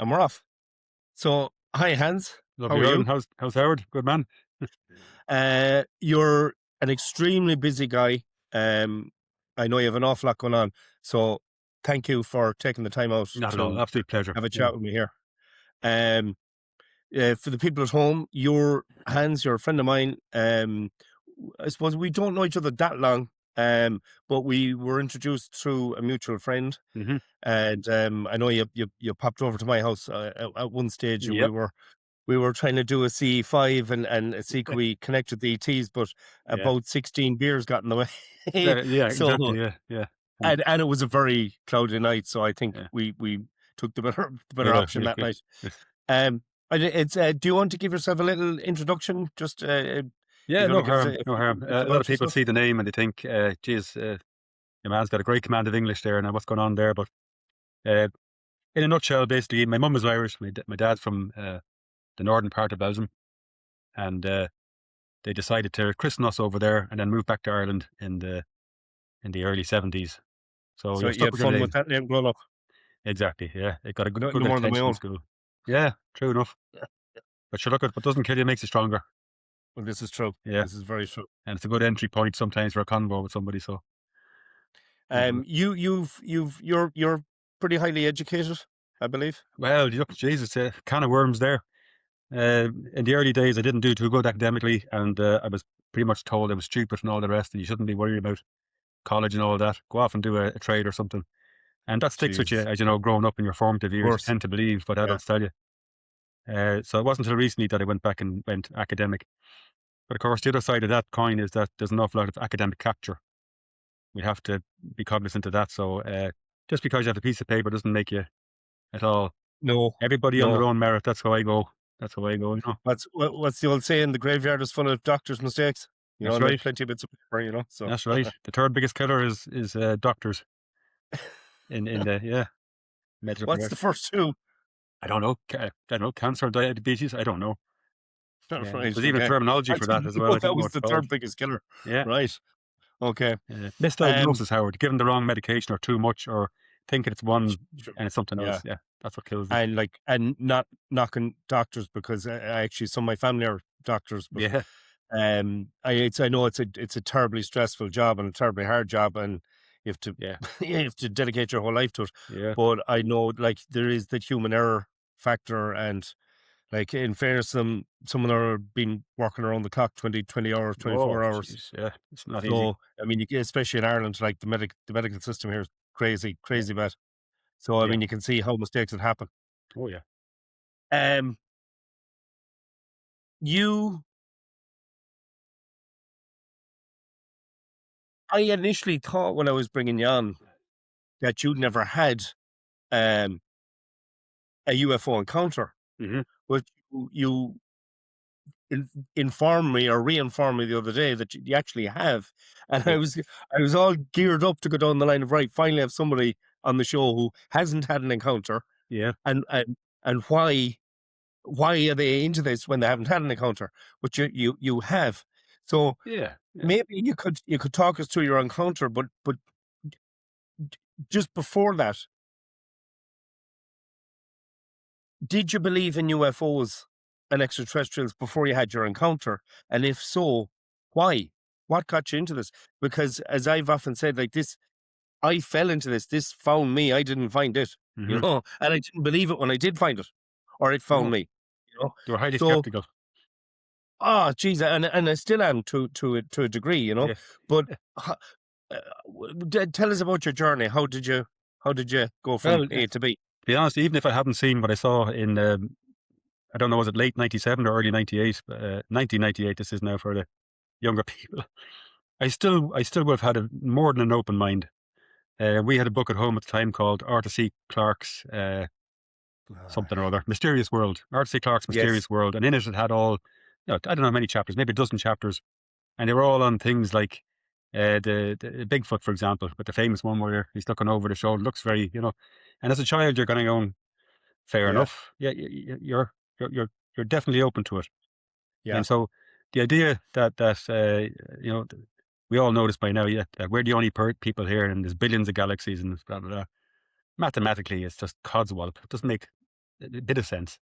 and we're off. So, hi Hans, how Lovely, are you? Rowan. How's Howard? Good man. You're an extremely busy guy. Um, I know you have an awful lot going on, so thank you for taking the time out Not at all. to Absolute pleasure. have a Yeah. chat with me here. Um, for the people at home, Hans, you're a friend of mine. I suppose we don't know each other that long, but we were introduced through a mutual friend, Mm-hmm. and I know you popped over to my house at one stage, and Yep. we were trying to do a CE5 and see could we connect with the ETs, but Yeah. about 16 beers got in the way. Yeah. So, Exactly. Yeah. Yeah. and it was a very cloudy night, so I think Yeah. we took the better Yeah. option that Yeah. night. Um, it's do you want to give yourself a little introduction? Just Yeah. if you want No to give us harm. No harm. bit A lot of about people yourself. see the name and they think, geez, your man's got a great command of English there. Now, what's going on there? But uh, in a nutshell, basically, my mum is Irish. My dad's from the northern part of Belgium, and they decided to christen us over there and then move back to Ireland in the early 70s. So So you're you stuck had with your fun with name. that name growing up. Exactly. Yeah. It got a good, No, good no more than my reputation in own. school. Yeah. True enough. But sure, look, what doesn't kill you makes you stronger. Well, this is true. Yeah. This is very true. And it's a good entry point sometimes for a convo with somebody. So, You're pretty highly educated, I believe. well, look, Jesus, a can of worms there. In the early days, I didn't do too good academically, and I was pretty much told I was stupid and all the rest, and you shouldn't be worried about college and all that. Go off and do a trade or something. And that sticks with you, Jesus, as you know, growing up in your formative of years. You course. tend to believe what Yeah. adults tell you. So it wasn't until recently that I went back and went academic. But of course, the other side of that coin is that there's an awful lot of academic capture. We have to be cognizant of that. So just because you have a piece of paper doesn't make you at all. No, Everybody on their no. own merit. That's how I go. That's how I go. You know. What's the old saying? The graveyard is full of doctors' mistakes. That's And there's right. plenty of bits of paper. So That's right. The third biggest killer is doctors in the medical what's the profession. first two? I don't know. I don't know. Cancer, diabetes. I don't know. Right. There's even Okay. terminology I for that didn't as well. know I that didn't know was what it's the called. third biggest killer. Yeah. Right. Okay. Um. Misdiagnosis, Howard. Given the wrong medication or too much, or thinking it's one Sure. and it's something Yeah. else. Yeah, that's what kills them. And not knocking doctors because I actually some of my family are doctors, but Yeah, I know it's a terribly stressful job and a terribly hard job, and you have to yeah, you have to dedicate your whole life to it. yeah. But I know like there is the human error factor, and like in fairness, someone are been working around the clock 20 hours, Oh, 24 hours. jeez. Yeah, it's not easy. So I mean, especially in Ireland, like the medical system here is crazy, Yeah, crazy bad. So I yeah. mean, you can see how mistakes had happen. Oh, yeah. Um, you, I initially thought when I was bringing you on that you'd never had um a UFO encounter, Hmm. but you in, informed me or re-informed me the other day that you actually have, and Yeah, I was all geared up to go down the line of right. Finally, have somebody on the show who hasn't had an encounter, yeah, and why are they into this when they haven't had an encounter? But you have. So yeah, yeah. maybe you could talk us through your encounter, but just before that, did you believe in UFOs and extraterrestrials before you had your encounter? And if so, why? What got you into this? Because as I've often said, like this, I fell into this. This found me. I didn't find it, Hmm. and I didn't believe it when I did find it, or it found No, me, they were highly So, skeptical. geez, and I still am to a degree, Yeah. But ho- tell us about your journey. How did you go from Well, A to B? to be honest, even if I hadn't seen what I saw in, I don't know, was it late 97 or early 98? 1998, this is now for the younger people. I still would have had more than an open mind. We had a book at home at the time called Arthur C. Clarke's something or other, Mysterious World. Arthur C. Clarke's Yes, Mysterious World. And in it, it had all, I don't know how many chapters, maybe a dozen chapters. And they were all on things like the Bigfoot, for example, but the famous one where he's looking over the shoulder, looks very, and as a child, you're going to go, fair yeah, enough. Yeah, you're definitely open to it. yeah, And so the idea that you know, we all know this by now, yeah, that we're the only people here, and there's billions of galaxies and blah blah blah. Mathematically, it's just codswallop. It doesn't make a bit of sense.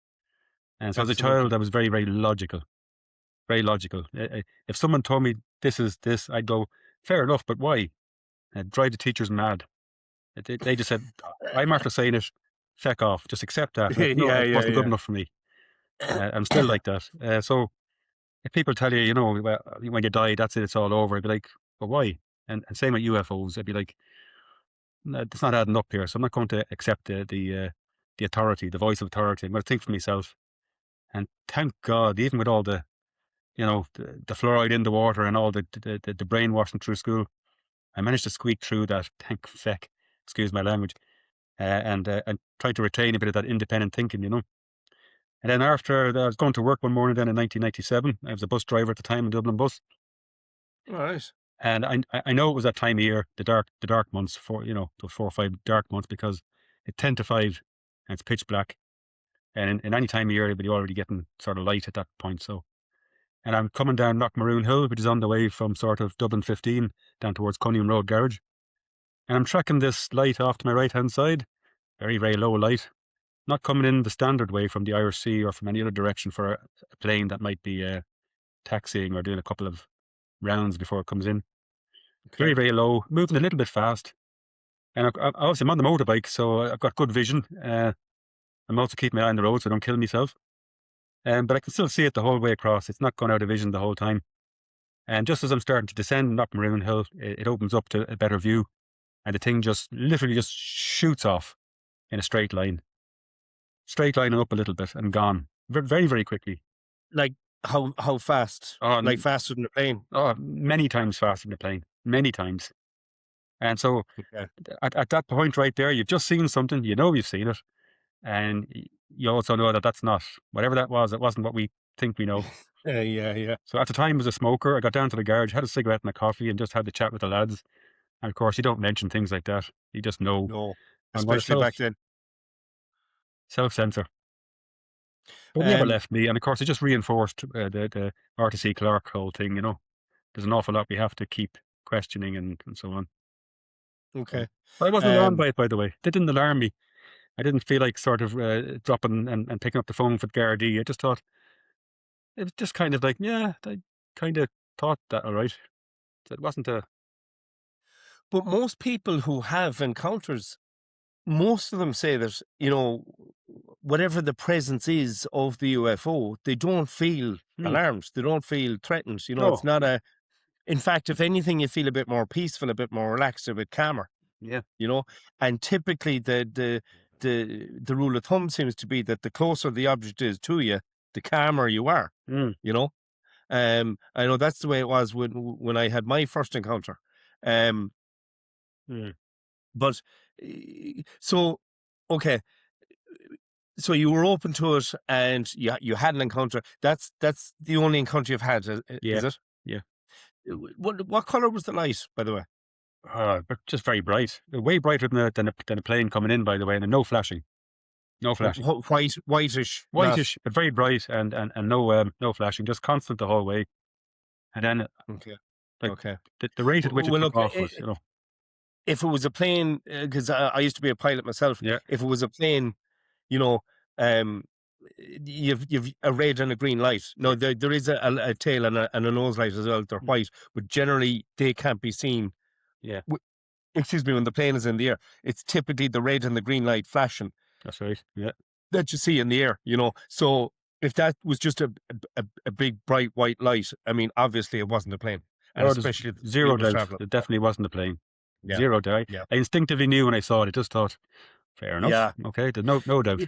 And so as a child, Absolutely. I was very, very logical, very logical. If someone told me this is this, I'd go, fair enough, but why? It'd drive the teachers mad. They just said, I'm after saying it, feck off, just accept that. And no, Yeah, it wasn't good yeah, enough for me. I'm still like that. So if people tell you, well, when you die, that's it, it's all over, I'd be like, but why? And same with UFOs. I'd be like, no, it's not adding up here. So I'm not going to accept the authority, the voice of authority. I'm going to think for myself. And thank God, even with all the fluoride in the water and all the brainwashing through school, I managed to squeak through that. Thank feck, excuse my language, and try to retain a bit of that independent thinking, And then after I was going to work one morning then in 1997, I was a bus driver at the time in Dublin bus. all right. And I know it was that time of year, the dark months, those 4 or 5 dark months, because it's 10 to 5 and it's pitch black. And in any time of year, it'd be already getting sort of light at that point. So, and I'm coming down Knockmaroon Hill, which is on the way from sort of Dublin 15 down towards Cunningham Road Garage. And I'm tracking this light off to my right hand side, very, very low light, not coming in the standard way from the Irish Sea or from any other direction for a plane that might be taxiing or doing a couple of rounds before it comes in. Very, Okay. very low, moving a little bit fast. And obviously I'm on the motorbike, so I've got good vision. I'm also keeping my eye on the road so I don't kill myself. But I can still see it the whole way across. It's not gone out of vision the whole time. And just as I'm starting to descend Knockmaroon Hill, it opens up to a better view. And the thing just literally just shoots off in a straight line and up a little bit and gone very, very, very quickly. Like how fast? Oh, Like faster than a plane? many times faster than a plane, many times. And so Okay. at that point right there, you've just seen something, you've seen it. And you also know that that's not, whatever that was, it wasn't what we think we know. Yeah, yeah. So at the time, as a smoker, I got down to the garage, had a cigarette and a coffee, and just had the chat with the lads. And of course, you don't mention things like that. You just know. No, I'm going to especially back then. self censor. But it never Um, left me. And of course, it just reinforced the RTC Clark whole thing. There's an awful lot we have to keep questioning and so on. So, okay. but I wasn't alarmed Um, by it, by the way. It didn't alarm me. I didn't feel like sort of dropping and picking up the phone for Gardaí. I just thought it was just kind of like, yeah, I kind of thought that, all right. It wasn't a, but most people who have encounters, most of them say that, whatever the presence is of the UFO, they don't feel hmm, alarmed. They don't feel threatened. It's no, not in fact, if anything, you feel a bit more peaceful, a bit more relaxed, a bit calmer, yeah, you know? And typically the rule of thumb seems to be that the closer the object is to you, the calmer you are, mm, you know? I know that's the way it was when I had my first encounter. Um, mm, but so okay, so you were open to it, and you had an encounter. That's the only encounter you've had, yeah, is it? yeah. What color was the light, by the way? But just very bright, way brighter than a plane coming in, by the way, and no flashing, no flashing. Whitish, not Whitish, but very bright and no flashing, just constant the whole way. And then, okay. like, Okay. the rate at which it Well, took look, off was, if it was a plane, because I used to be a pilot myself. yeah, If it was a plane, you know, um, you've a red and a green light. No, yeah, there is a tail and a nose light as well. They're mm, white, but generally they can't be seen. yeah, w- Excuse me, when the plane is in the air, it's typically the red and the green light flashing that's right, yeah. that you see in the air. So if that was just a big bright white light, I mean, obviously it wasn't a plane, and Oh, there's especially if the speed zero was doubt. traveling. It definitely wasn't a plane. Yeah, Zero doubt. yeah, I instinctively knew when I saw it. I just thought, fair enough. yeah. Okay, there's no doubt.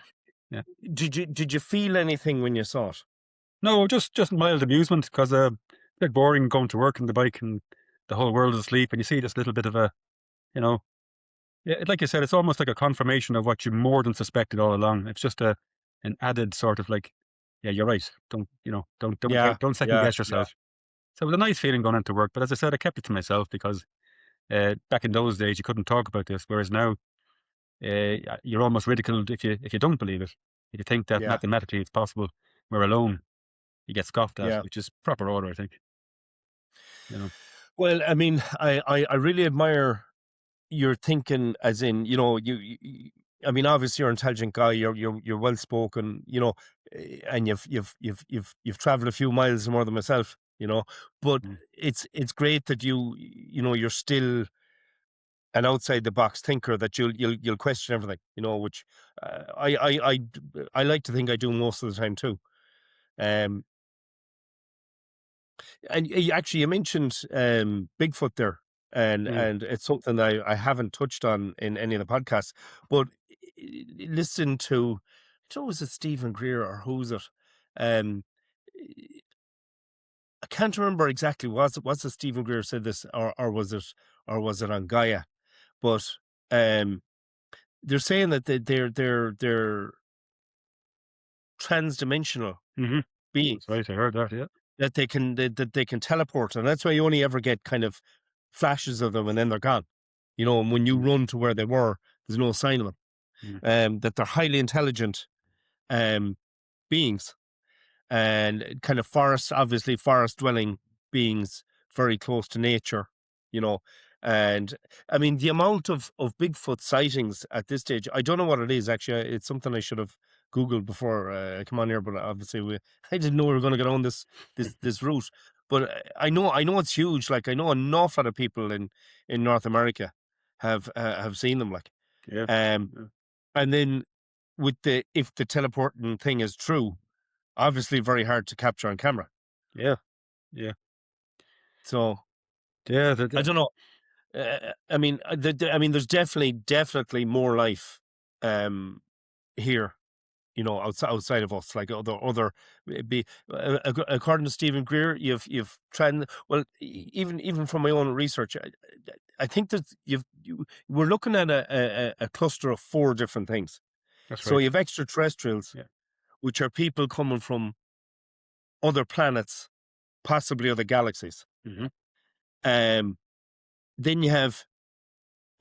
Yeah. Did you feel anything when you saw it? No, just mild amusement because a bit boring going to work on the bike and the whole world is asleep, and you see this little bit of you know, yeah, like you said, it's almost like a confirmation of what you more than suspected all along. It's just an added sort of like, yeah, you're right. Yeah, Don't second yeah, guess yeah, yourself. So it was a nice feeling going into work. But as I said, I kept it to myself because back in those days you couldn't talk about this, whereas now you're almost ridiculed if you don't believe it. If you think that yeah, mathematically it's possible, we're alone. You get scoffed at, yeah. which is proper order, I think. You know. Well, I mean, I really admire your thinking, as in, I mean, obviously you're an intelligent guy. You're well spoken. And you've traveled a few miles more than myself. But Mm. it's great that you're still an outside the box thinker, that you'll question everything. Which I like to think I do most of the time too. Um, and actually, you mentioned Bigfoot there, and Mm. it's something that I haven't touched on in any of the podcasts. But listen to, I don't know, was it Stephen Greer or who's it? Um, I can't remember exactly. Was it Stephen Greer said this, or was it on Gaia? But um, they're saying that they're transdimensional Mm-hmm. That's beings, right. I heard that. Yeah. that they can teleport, and that's why you only ever get kind of flashes of them, and then they're gone. And when you Mm. run to where they were, there's no sign of them. Mm. That they're highly intelligent um, beings, and kind of obviously forest dwelling beings, very close to nature, you know. And I mean, the amount of Bigfoot sightings at this stage, I don't know what it is actually. It's something I should have Googled before I come on here, but obviously I didn't know we were going to get on this route. But I know it's huge. Like, I know an awful lot of people in North America have seen them. Like, Yeah. um, Yeah. and then if the teleporting thing is true, obviously very hard to capture on camera. Yeah. Yeah. So Yeah. I don't know. I mean, there's definitely more life um, here. Outside of us, like other be according to Stephen Greer, you've tried. Well, even from my own research, I think that we're looking at a cluster of four different things. That's So right. you have extraterrestrials, Yeah. which are people coming from other planets, possibly other galaxies. Mm-hmm. Um, then you have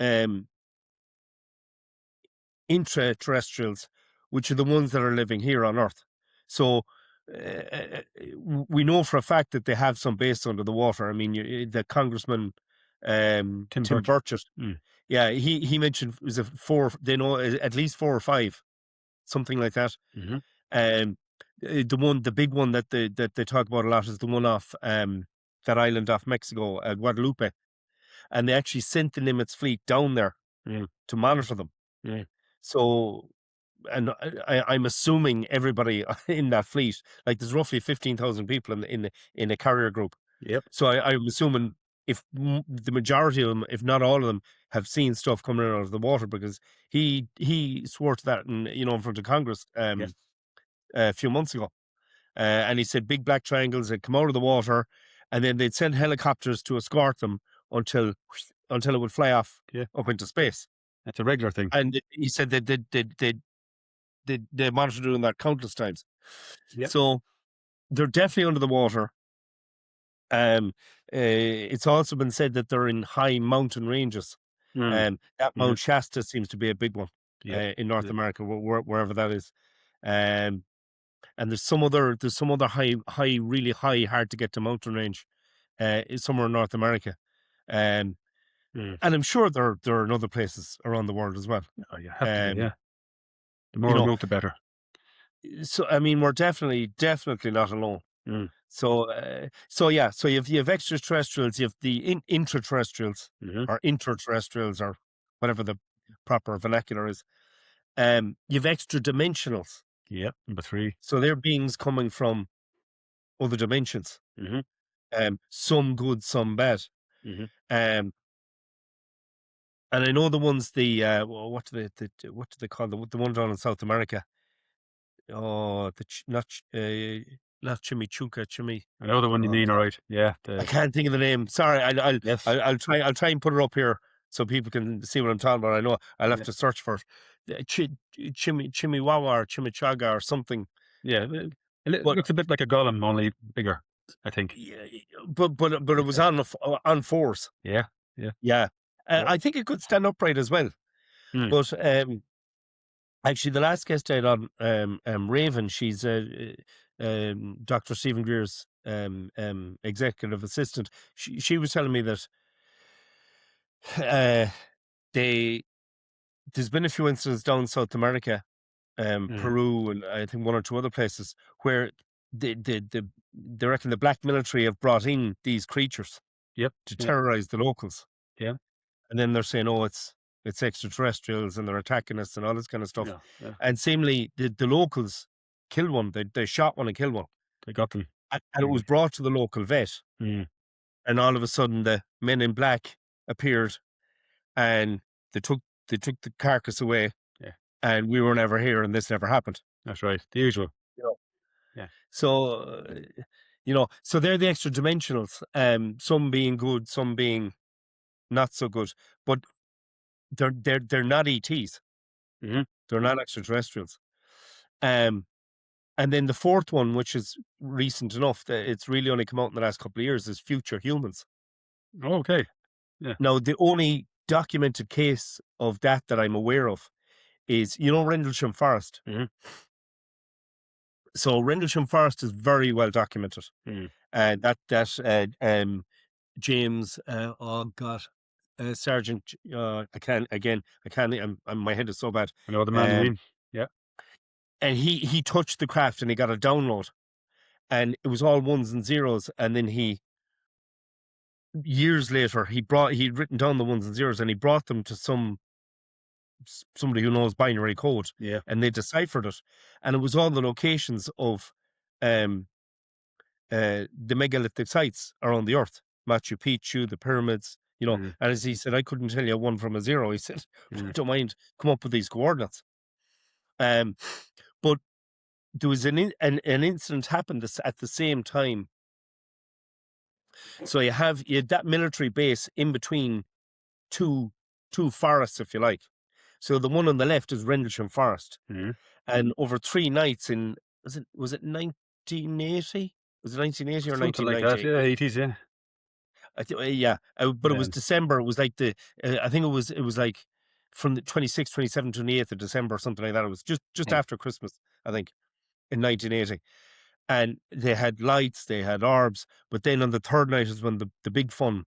um, intraterrestrials, which are the ones that are living here on Earth. So we know for a fact that they have some base under the water. I mean, the Congressman Tim Tim Burchett. Burchett, Mm. yeah, he mentioned, was it four? They know at least four or five, something like that. Mm-hmm. Um, the big one that they talk about a lot is the one off that island off Mexico, Guadalupe, and they actually sent the Nimitz fleet down there Mm. to monitor them. Mm. So, and I'm assuming everybody in that fleet, like, there's roughly 15,000 people in a carrier group. Yep. So I'm assuming if the majority of them, if not all of them, have seen stuff coming out of the water, because he swore to that in front of Congress Yes. a few months ago. And he said big black triangles had come out of the water, and then they'd send helicopters to escort them until it would fly off Yeah. up into space. That's a regular thing. And he said that they monitored doing that countless times. Yep. So they're definitely under the water. It's also been said that they're in high mountain ranges. Mm. That Mm-hmm. Mount Shasta seems to be a big one Yep. in North Yep. America, wherever that is. Um, and there's some other really high, hard to get to mountain range is somewhere in North America. Um, Mm. and I'm sure there are in other places around the world as well. Oh, you have to be. Um, Yeah. The you more know, remote, the better. so I mean, we're definitely not alone. Mm. So yeah, so you have extraterrestrials, you have the intraterrestrials, Mm-hmm. or interterrestrials, or whatever the proper vernacular is. You have extra dimensionals, Yep. Number three. so they're beings coming from other dimensions. Mm-hmm. Some good, some bad. Mm-hmm. Um, and I know the ones, what do they call the one down in South America? Oh, not chimichurri, I know the one you oh, mean. All right. Yeah. I can't think of the name. Sorry, Yes. I'll try and put it up here so people can see what I'm talking about. I know I'll have Yeah. to search for it. Chimiwawa or chimichaga or something. Yeah. It But looks a bit like a golem, only bigger, I think. yeah, but it was on fours. Yeah. Yeah. Yeah, Yep. I think it could stand upright as well. Mm. But actually, the last guest I had on, Raven, she's Dr. Stephen Greer's executive assistant. She was telling me that uh, they there's been a few incidents down South America, Mhm. Peru, and I think one or two other places where they reckon the black military have brought in these creatures Yep. to Yeah. terrorize the locals, Yeah. and then they're saying, "Oh, it's extraterrestrials and they're attacking us and all this kind of stuff." Yeah. Yeah. And seemingly, the locals killed one. They shot one and killed one, They got them. and it was brought to the local vet. Mm. And all of a sudden, the men in black appeared, and they took the carcass away, Yeah. and we were never here, and this never happened. That's right. The usual. You know, Yeah. so so they're the extra dimensionals. Some being good, some being not so good, but they're not ETs. Mhm. They're not extraterrestrials. Um, and then the fourth one, which is recent enough that it's really only come out in the last couple of years, is future humans. Okay. Yeah. Now, the only documented case of that I'm aware of is, Rendlesham Forest. Mhm. So Rendlesham Forest is very well documented. Mm. James, oh God, Sergeant, I can't, my head is so bad. I know the man you Um, mean. Yeah. and he touched the craft and he got a download, and it was all ones and zeros. And then years later, he'd written down the ones and zeros and he brought them to somebody who knows binary code, Yeah. and they deciphered it, and it was all the locations of um the megalithic sites around the earth, Machu Picchu, the pyramids, Mm. and as he said, I couldn't tell you one from a zero. He said, Mm. don't mind, come up with these coordinates. um but there was an incident happened at the same time. So you had that military base in between two forests, if you like. So the one on the left is Rendlesham Forest. Mhm. And over 3 nights in, was it 1980? Was it 1980 or Something like that. 1990? Yeah. 80s. Yeah. Yeah, but it was Um, December. It was like I think it was like from the 26th, 27th, 28th of December or something like that. It was just mm. after Christmas, I think, in 1980. And they had lights, they had orbs, but then on the third night is when the big fun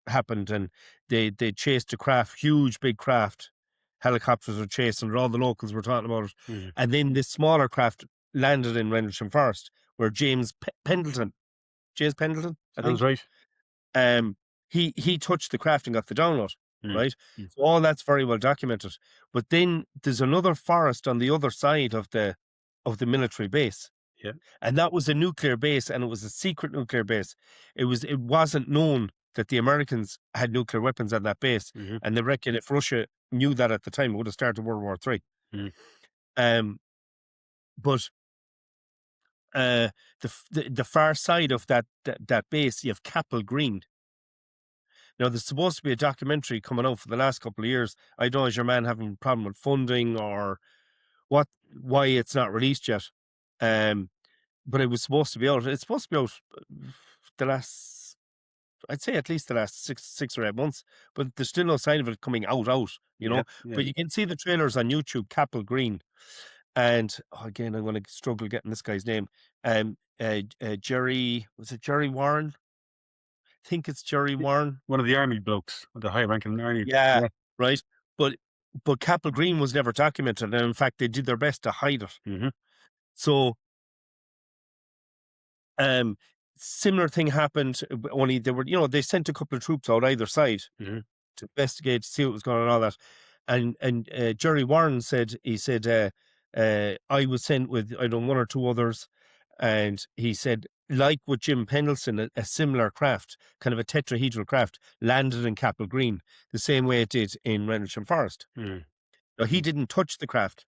happened, and they chased a craft, huge big craft. Helicopters were chasing it, all the locals were talking about it. Mhm. And then this smaller craft landed in Rendlesham Forest, where James Pendleton, I Sounds think, right. um, he touched the craft and got the download, Mm. right? Mm. So all that's very well documented. But then there's another forest on the other side of the military base. Yeah. And that was a nuclear base, and it was a secret nuclear base. It wasn't known that the Americans had nuclear weapons at that base, Mhm. and they reckon if Russia knew that at the time, it would have started World War III. Mm. But the far side of that base, you have Capel Green. Now, there's supposed to be a documentary coming out for the last couple of years. I don't know, is your man having a problem with funding or why it's not released yet? But it was supposed to be out. It's supposed to be out the last, I'd say at least the last 6 or 8 months, but there's still no sign of it coming out. Yeah. Yeah. But you can see the trailers on YouTube, Capel Green. And again, I'm going to struggle getting this guy's name. Jerry, was it Jerry Warren? I think it's Jerry Warren. One of the army blokes, the high ranking army. Yeah, Yeah. right. But Capel Green was never documented, and in fact, they did their best to hide it. Mhm. So, um, similar thing happened. Only they sent a couple of troops out either side Mhm. to investigate, to see what was going on, and all that. And Jerry Warren said, I was sent with, I don't know, one or two others, and he said, like with Jim Pendleton, a similar craft, kind of a tetrahedral craft, landed in Capel Green the same way it did in Rendlesham Forest. Mm. Now, he didn't touch the craft,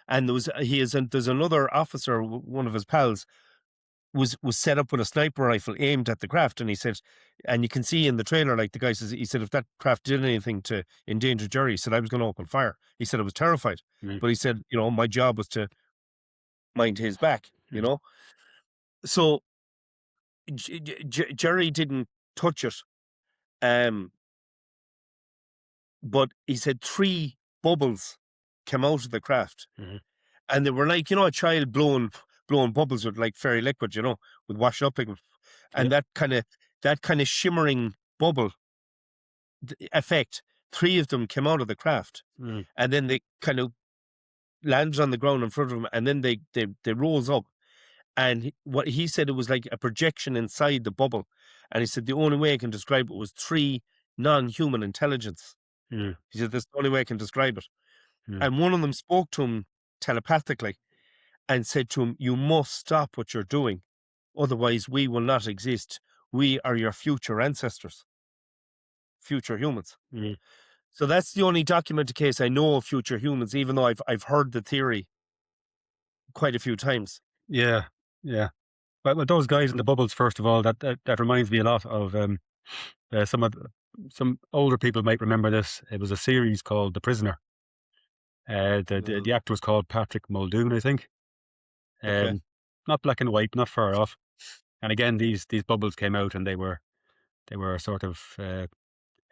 and there's another officer, one of his pals, was set up with a sniper rifle aimed at the craft, and he said, and you can see in the trailer, like the guy says, he said if that craft did anything to endanger Jerry, he said I was going to open fire. He said I was terrified, Mm. but he said, my job was to mind his back. Mm. So Jerry didn't touch it, but he said 3 bubbles came out of the craft, Mhm. and they were like, a child blowing bubbles with like fairy liquid, with washing up liquid, Yeah. and that kind of shimmering bubble effect three of them came out of the craft, Mm. and then they kind of landed on the ground in front of him, and then they rose up. And what he said, it was like a projection inside the bubble. And he said the only way I can describe it was three non-human intelligence. Mm. He said that's the only way I can describe it. Mm. And one of them spoke to him telepathically and said to him, "You must stop what you're doing, otherwise we will not exist. We are your future ancestors, future humans." Mm. So that's the only documented case I know of future humans, even though I've heard the theory quite a few times. Yeah, yeah. But those guys in the bubbles, first of all, that reminds me a lot of some of some older people might remember this. It was a series called The Prisoner. The actor was called Patrick Muldoon, I think. Okay. Not black and white, not far off. And again, these bubbles came out, and they were sort of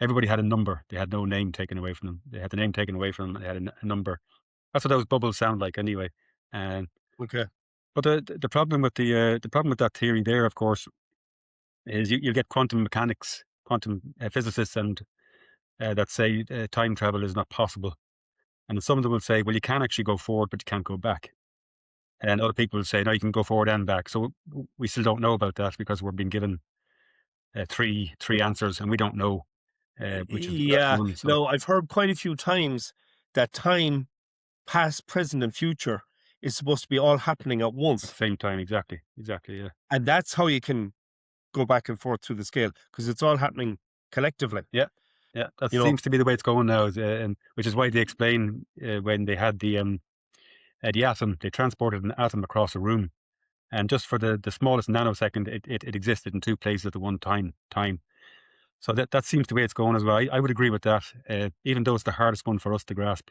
everybody had a number. They had no name taken away from them. They had the name taken away from them. And they had a number. That's what those bubbles sound like, anyway. And Okay. but the problem with the problem with that theory there, of course, is you get quantum mechanics, quantum physicists, and that say time travel is not possible. And some of them will say, well, you can actually go forward, but you can't go back. And other people will say, no, you can go forward and back. So we still don't know about that because we're being given three answers, and we don't know which is the correct Yeah. one. So No, I've heard quite a few times that time, past, present, and future is supposed to be all happening at at the once. same time, exactly, yeah, And that's how you can go back and forth through the scale, because it's all happening collectively. yeah, yeah. That You know, seems to be the way it's going now, and which is why they explain when they had the atom, they transported an atom across a room, and just for the smallest nanosecond, it existed in two places at the one time. So that seems the way it's going as well. I would agree with that, even though it's the hardest one for us to grasp.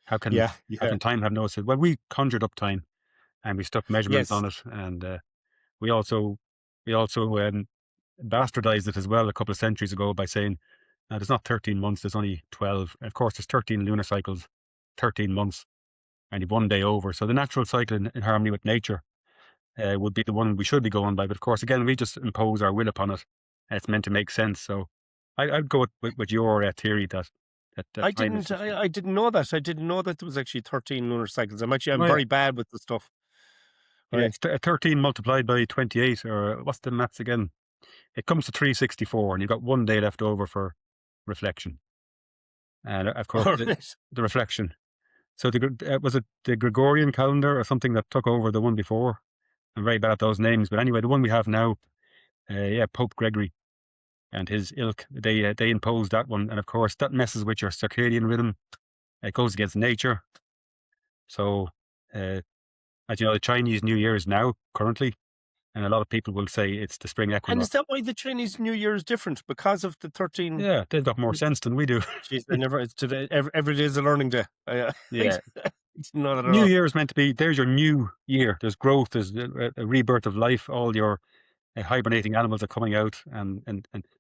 How can yeah, how yeah, can time have no? Well, we conjured up time, and we stuck measurements yes. on it, and we also we also bastardized it as well a couple of centuries ago by saying, there's not 13 months, there's only 12. Of course, there's 13 lunar cycles, 13 months, and you've one day over. So the natural cycle in harmony with nature would be the one we should be going by. But of course, again, we just impose our will upon it, and it's meant to make sense. So I'd go with your theory that time is just I didn't know that. I didn't know that there was actually 13 lunar cycles. I'm oh yeah. very bad with the stuff. Yeah, Right. it's 13 multiplied by 28, or what's the maths again? It comes to 364, and you've got one day left over for reflection. And of course, All the, right. the reflection. So was it the Gregorian calendar or something that took over the one before? I'm very bad at those names, but anyway, the one we have now, Pope Gregory and his ilk, they imposed that one, and of course that messes with your circadian rhythm. It goes against nature. So, as you know, the Chinese New Year is now currently, and a lot of people will say it's the spring And is equinox. that why the Chinese New Year is different? Because of the 13? Yeah, they've got more sense than we do. Jeez, I never, it's today, every day is a learning day. I Yeah, didn't know that at New all. Year is meant to be. There's your new year. There's growth. There's a rebirth of life. All your hibernating animals are coming out, and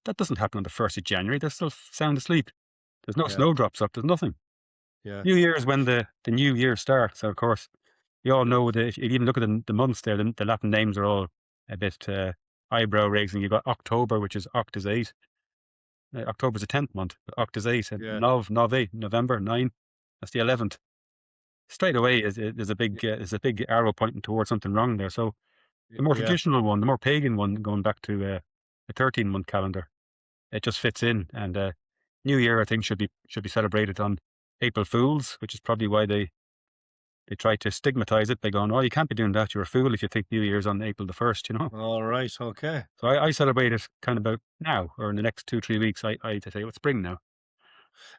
that doesn't happen on the 1st of January. They're still sound asleep. There's no Yeah, snowdrops up. There's nothing. yeah. New Year is when the new year starts. So of course, you all know that if you even look at the months there, the Latin names are all a bit eyebrow raising. You've got October, which is Oct is 8. October's the 10th month. But Oct is 8. And Yeah. Nove, November 9. That's the 11th. Straight away is a big arrow pointing towards something wrong there. So the more Yeah. traditional one, the more pagan one, going back to a 13-month calendar, it just fits in. And New Year, I think, should be celebrated on April Fools, which is probably why they try to stigmatize it by going, "Oh, you can't be doing that. You're a fool if you think New Year's on April the 1st." All right. Okay. So I celebrate it kind of about now, or in the next 2-3 weeks. I say, "Well, it's spring now."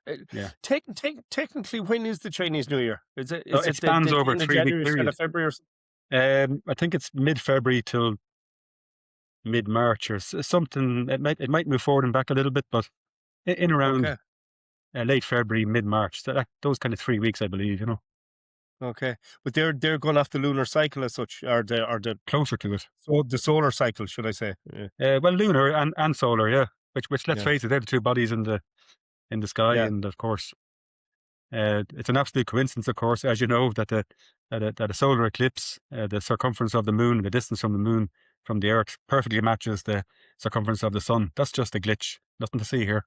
Uh, Yeah. Technically, when is the Chinese New Year? Is it So is it it spans the over a end of 3-week January, start period. of February, or I think it's mid-February till mid-March or something. It might move forward and back a little bit, but in around okay? late February, mid-March. So those kind of 3 weeks, I believe. Okay, but they're going off the lunar cycle as such, or Closer to it. the solar cycle, should I say? Yeah. Well, lunar and solar, yeah. Which let's Yeah. face it, they're the two bodies in the sky, Yeah. and of course, it's an absolute coincidence, of course, as you know, that a solar eclipse, the circumference of the moon, the distance from the moon from the Earth, perfectly matches the circumference of the sun. That's just a glitch. Nothing to see here.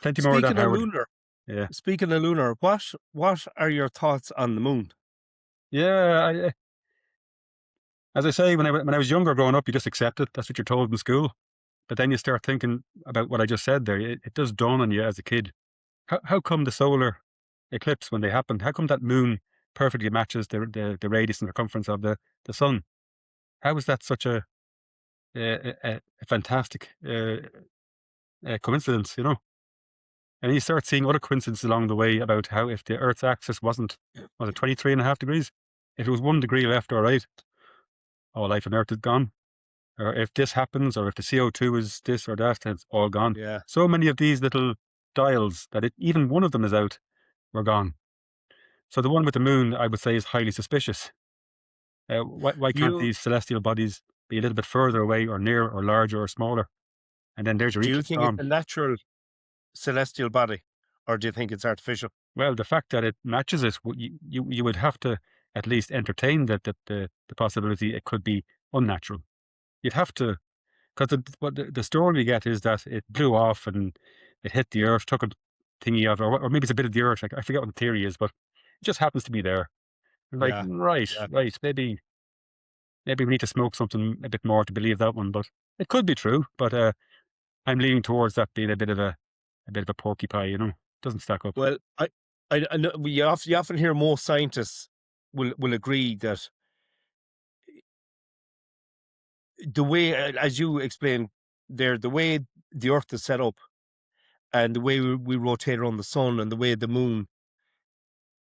Plenty more of that, Speaking of Howard. lunar, Yeah. what are your thoughts on the moon? Yeah. As I say, when I was younger growing up, you just accept it. That's what you're told in school. But then you start thinking about what I just said there. It does dawn on you as a kid. How come the solar eclipse, when they happened, how come that moon perfectly matches the radius and circumference of the sun? How is that such a fantastic coincidence, you know? And you start seeing other coincidences along the way about how if the Earth's axis was it 23.5 degrees? If it was 1 degree left or right, all life on Earth is gone. Or if this happens, or if the CO2 is this or that, then it's all gone. Yeah. So many of these little dials that even one of them is out, were gone. So the one with the moon, I would say, is highly suspicious. Why can't You these celestial bodies be a little bit further away, or near, or larger, or smaller? And then there's your do you eclipse think it's gone. a natural celestial body, or do you think it's artificial? Well, the fact that it matches it, you would have to at least entertain the possibility it could be unnatural. You'd have to, because the story we get is that it blew off and it hit the Earth, took a thingy out, or maybe it's a bit of the Earth. I forget what the theory is, but it just happens to be there. Like, Yeah. right, Yeah. right, maybe we need to smoke something a bit more to believe that one, but it could be true. But I'm leaning towards that being a bit of a porky pie. Doesn't stack up. Well, I know you often hear most scientists will agree that the way, as you explained there, the way the Earth is set up and the way we rotate around the sun and the way the moon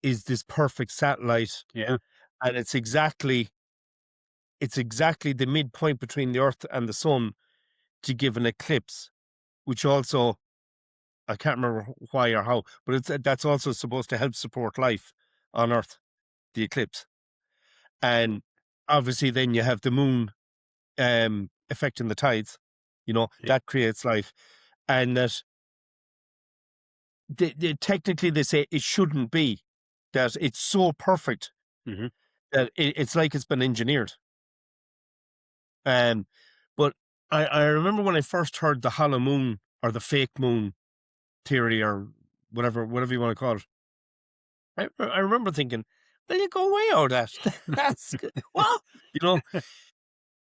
is this perfect satellite, Yeah. and it's exactly the midpoint between the Earth and the sun to give an eclipse, which also I can't remember why or how, but that's also supposed to help support life on Earth, the eclipse. And obviously then you have the moon affecting the tides, Yeah. that creates life. And that technically they say it shouldn't be, that it's so perfect Hmm. that it's like it's been engineered. Um, but I remember when I first heard the hollow moon or the fake moon theory, or whatever you want to call it. I remember thinking, well, you go way out of that. That's good. Well, you know.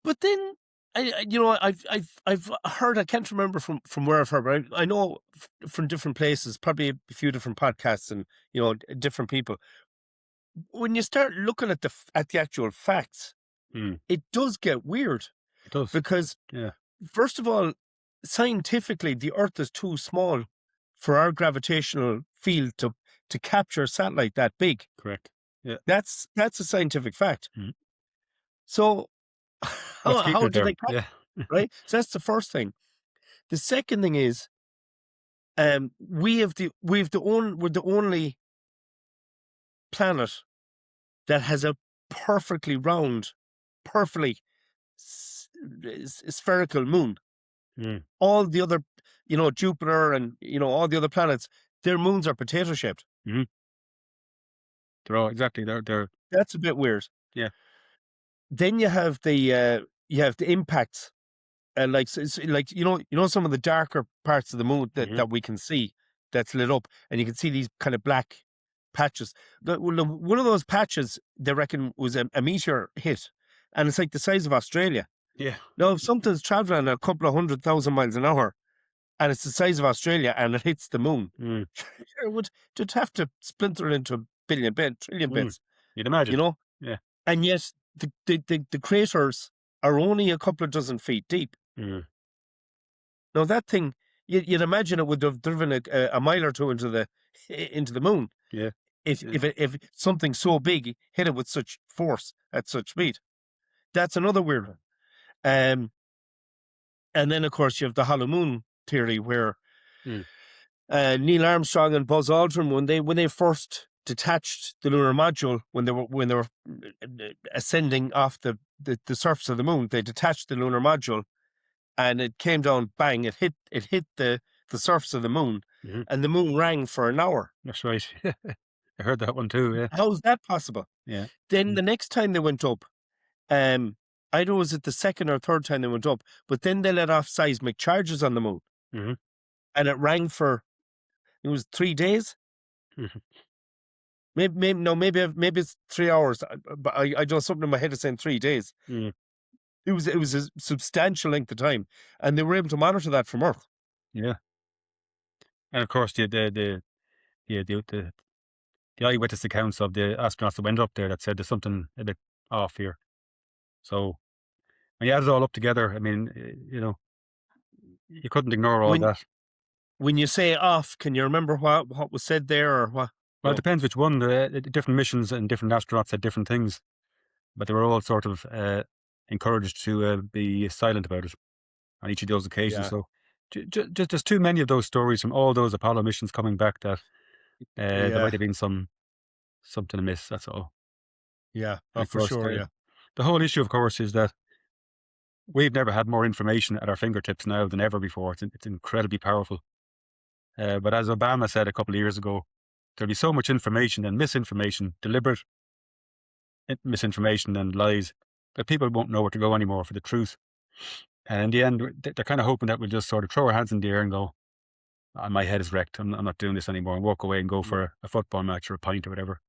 But then I've heard, I can't remember from where I've heard, but I know from different places, probably a few different podcasts and different people. When you start looking at the actual facts, Mm, it does get weird it does. because, Yeah. first of all, scientifically, the Earth is too small for our gravitational field to capture a satellite that big. Correct. Yeah. That's a scientific fact. Mhm. So What's keeping how it do there? they catch Yeah. it, right? So that's the first thing. The second thing is, we're the only planet that has a perfectly round, perfectly spherical moon. Mm, All the other, Jupiter and all the other planets, their moons are potato shaped. mhm. They're all exactly. They're. That's a bit weird. Yeah. Then you have the impacts, like like some of the darker parts of the moon that Mhm. that we can see, that's lit up, and you can see these kind of black patches. One of those patches, they reckon, was a meteor hit, and it's like the size of Australia. Yeah. Now, if something's traveling at a couple of 100,000 miles an hour, and it's the size of Australia, and it hits the moon, Mm, it would just have to splinter into a billion bits, trillion mm. bits, You'd you imagine. know. Yeah. And yet, the craters are only a couple of dozen feet deep. Mm, Now that thing, you'd imagine it would have driven a mile or two into the moon yeah. if Yeah. if something so big hit it with such force at such speed. That's another weird one. Um, and then of course you have the hollow moon theory, where Mm, Neil Armstrong and Buzz Aldrin, when they first detached the lunar module, when they were ascending off the surface of the moon, they detached the lunar module, and it came down, bang, it hit the surface of the moon, mhm. and the moon rang for an hour. That's right. I heard that one too. Yeah. How's that possible? Yeah. Then Mm, the next time they went up, um, I don't know, was it the second or third time they went up, but then they let off seismic charges on the moon, mhm. and it rang for It was 3 days. Mhm. Maybe it's 3 hours. But I just something in my head is saying 3 days. Mm. It was a substantial length of time, and they were able to monitor that from Earth. Yeah. And of course, yeah, the eyewitness accounts of the astronauts that went up there that said there's something a bit off here. So when you add it all up together, I mean, you couldn't ignore all When that. when you say off, can you remember what was said there or what? Well, it No. depends which one. The different missions and different astronauts said different things, but they were all sort of encouraged to be silent about it on each of those occasions. Yeah. So just there's too many of those stories from all those Apollo missions coming back that there Yeah. might have been something amiss. That's all. Yeah. And Oh, of for course, sure. Yeah. the whole issue, of course, is that we've never had more information at our fingertips now than ever before. It's incredibly powerful. But as Obama said a couple of years ago, there'll be so much information and misinformation, deliberate misinformation and lies, that people won't know where to go anymore for the truth. And in the end, they're kind of hoping that we'll just sort of throw our hands in the air and go, "Ah, my head is wrecked. I'm not doing this anymore," and walk away and go Yeah. for a football match or a pint or whatever.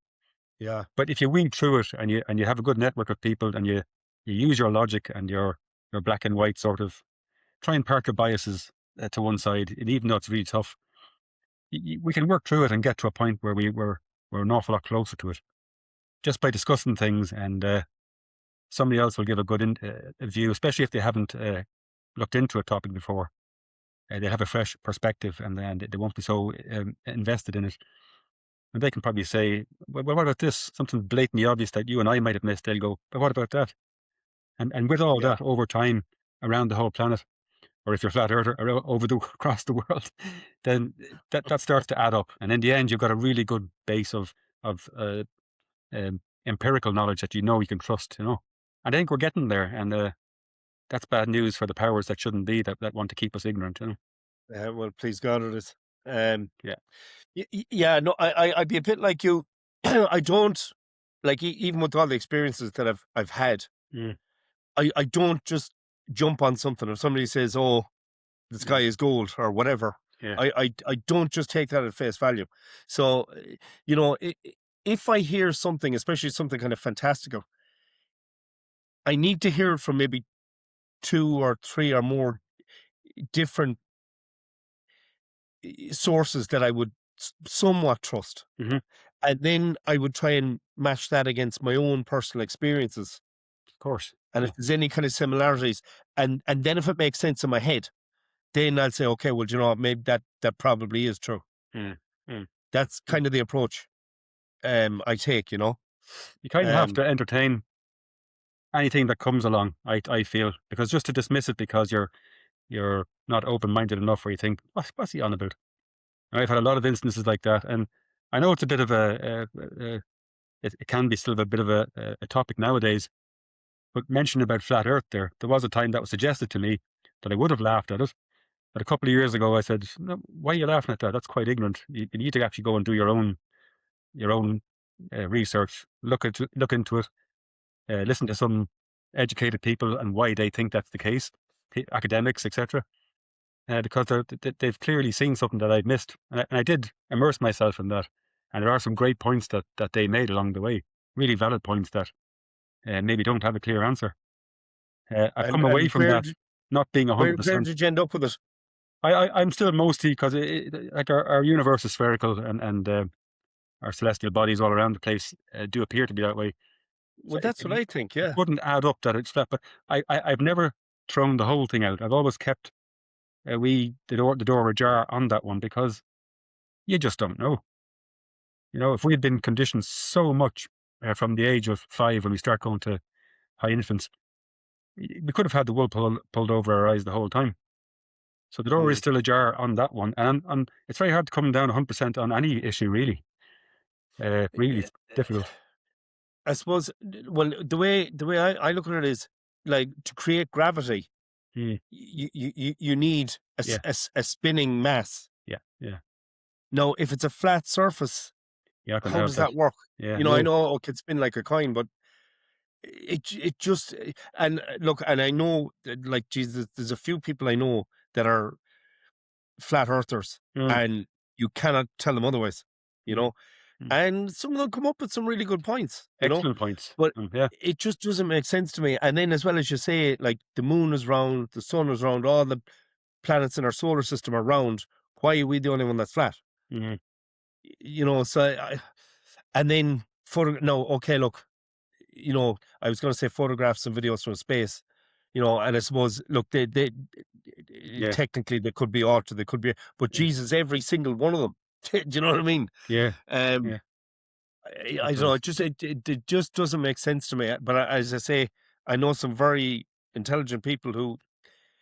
Yeah. But if you weed through it and you have a good network of people and you use your logic and your black and white sort of try and park your biases to one side, and even though it's really tough, we can work through it and get to a point where we're an awful lot closer to it just by discussing things, and somebody else will give a good view, especially if they haven't looked into a topic before. They'll have a fresh perspective, and then they won't be so invested in it. And they can probably say, well, what about this? Something blatantly obvious that you and I might have missed. They'll go, but what about that? And with all Yeah. that over time around the whole planet, or if you're flat earther over the across the world, then that starts to add up. And in the end, you've got a really good base of empirical knowledge that you know you can trust. And I think we're getting there, and that's bad news for the powers that shouldn't be that want to keep us ignorant. Well, please God it is. Um. Yeah. Yeah. No. I'd be a bit like you. I don't like even with all the experiences that I've had. Mm, I don't just jump on something. If somebody says, "Oh, the sky mm, is gold" or whatever, yeah. I don't just take that at face value. So, you know, if I hear something, especially something kind of fantastical, I need to hear it from maybe two or three or more different sources that I would somewhat trust. Hmm. And then I would try and match that against my own personal experiences. Of course. And Yeah. if there's any kind of similarities, and then if it makes sense in my head, then I'll say, okay, well, you know what, maybe that probably is true. Mm, mm. That's kind of the approach I take, you know. You kind of have Um to entertain anything that comes along. I feel, because just to dismiss it because you're not open minded enough, where you think, what's he on about? And I've had a lot of instances like that, and I know it's a bit of it can be still a bit of a topic nowadays. But mentioning about flat Earth, there was a time that was suggested to me that I would have laughed at it. But a couple of years ago, I said, no, "Why are you laughing at that? That's quite ignorant. You need to actually go and do your own research, look into it, listen to some educated people and why they think that's the case, academics, etc. Because they've clearly seen something that I've missed, and I did immerse myself in that. And there are some great points that they made along the way, really valid points that maybe don't have a clear answer. I've come away and from that not being where 100%. did you end up with it? I'm still mostly, because like our universe is spherical, and our celestial bodies all around the place do appear to be that way. So Well, that's what I think, it yeah. wouldn't add up that it's flat. But I've never thrown the whole thing out. I've always kept the door ajar on that one, because you just don't know. If we had been conditioned so much from the age of 5 when we start going to high infants, we could have had the wool pulled over our eyes the whole time. So the door is Mm. still ajar on that one, and it's very hard to come down 100% on any issue, really. Really, Eh, it's difficult. I suppose, well, the way I look at it is like to create gravity, Mm, you need yeah, a spinning mass. yeah, yeah, Now, if it's a flat surface, yeah. I can how have does that. that work? Yeah, You know, I no. know it can spin like a coin, but it just and look, and I know that, like Jesus, there's a few people I know that are flat earthers, Mm, and you cannot tell them otherwise, you Mm. know. Mm. And some of them come up with some really good points, you know. Excellent points. But Yeah. it just doesn't make sense to me. And then, as well as you say, like the moon is round, the sun is round, all the planets in our solar system are round. Why are we the only one that's flat? Mm. You know, so and then no, okay, look, you know, I was going to say photographs and videos from space, you know, and I suppose, look, they Yeah. technically they could be altered, they could be, but Yeah. Jesus, every single one of them. Do you know what I mean? Yeah. Um, Yeah. I It don't know. does. It just doesn't make sense to me. But as I say, I know some very intelligent people who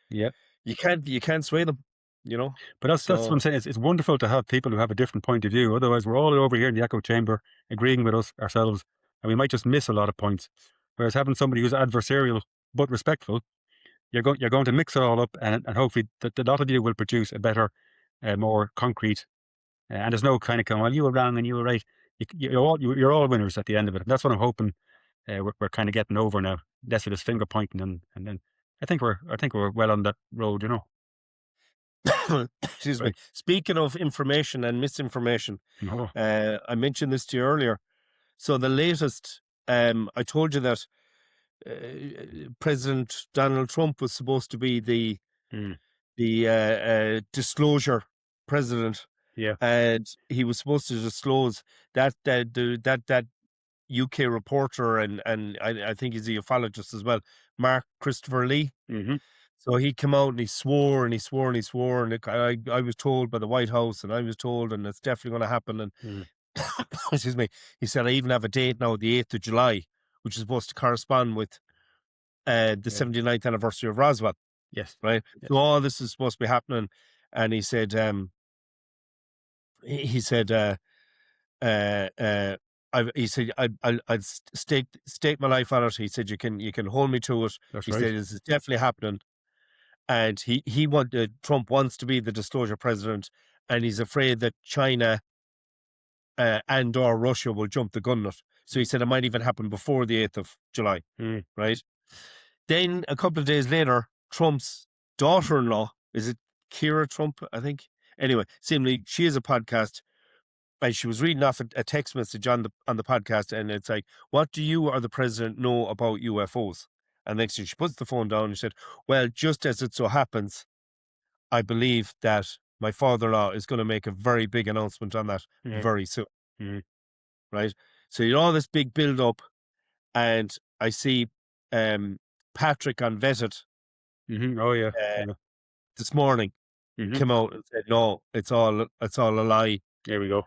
Yeah. you can't sway them. You know. But that's what I'm So saying. It's wonderful to have people who have a different point of view. Otherwise, we're all over here in the echo chamber agreeing with us ourselves, and we might just miss a lot of points. Whereas having somebody who's adversarial but respectful, you're going to mix it all up, and hopefully the lot of you will produce a better, more concrete. And there's no kind of going, well, you were wrong and you were right. You're all winners at the end of it. And that's what I'm hoping we're kind of getting over now. Less of this finger pointing, and then I think we're well on that road. You know. excuse me. Right. Speaking of information and misinformation, Oh. I mentioned this to you earlier. So the latest, I told you that President Donald Trump was supposed to be Mm. the disclosure president, Yeah. and he was supposed to disclose that UK reporter and I think he's a ufologist as well, Mark Christopher Lee. Mm-hmm. So he came out and he swore and he swore and he swore, and I was told by the White House, and I was told, and it's definitely going to happen. And Mm. excuse me, he said I even have a date now, the 8th of July, which is supposed to correspond with the Yeah. 79th anniversary of Roswell, Yes. right? Yes. So all this is supposed to be happening, and he said, he said, he said, I'd stake my life on it. He said, you can hold me to it. That's He right. said, this is definitely happening. And Trump wants to be the disclosure president, and he's afraid that China and or Russia will jump the gun on it. So he said it might even happen before the 8th of July, Mm. right? Then a couple of days later, Trump's daughter-in-law, is it Kira Trump, I think? Anyway, seemingly she has a podcast, and she was reading off a text message on the podcast, and it's like, "What do you or the president know about UFOs?" And next thing she puts the phone down and said, "Well, just as it so happens, I believe that my father-in-law is going to make a very big announcement on that Mm. very soon." Mm. Right? So you know all this big build-up, and I see Patrick on Vetted Mm-hmm. Oh yeah. uh, Yeah. this morning Mm-hmm. came out and said, "No, it's all a lie." There we go.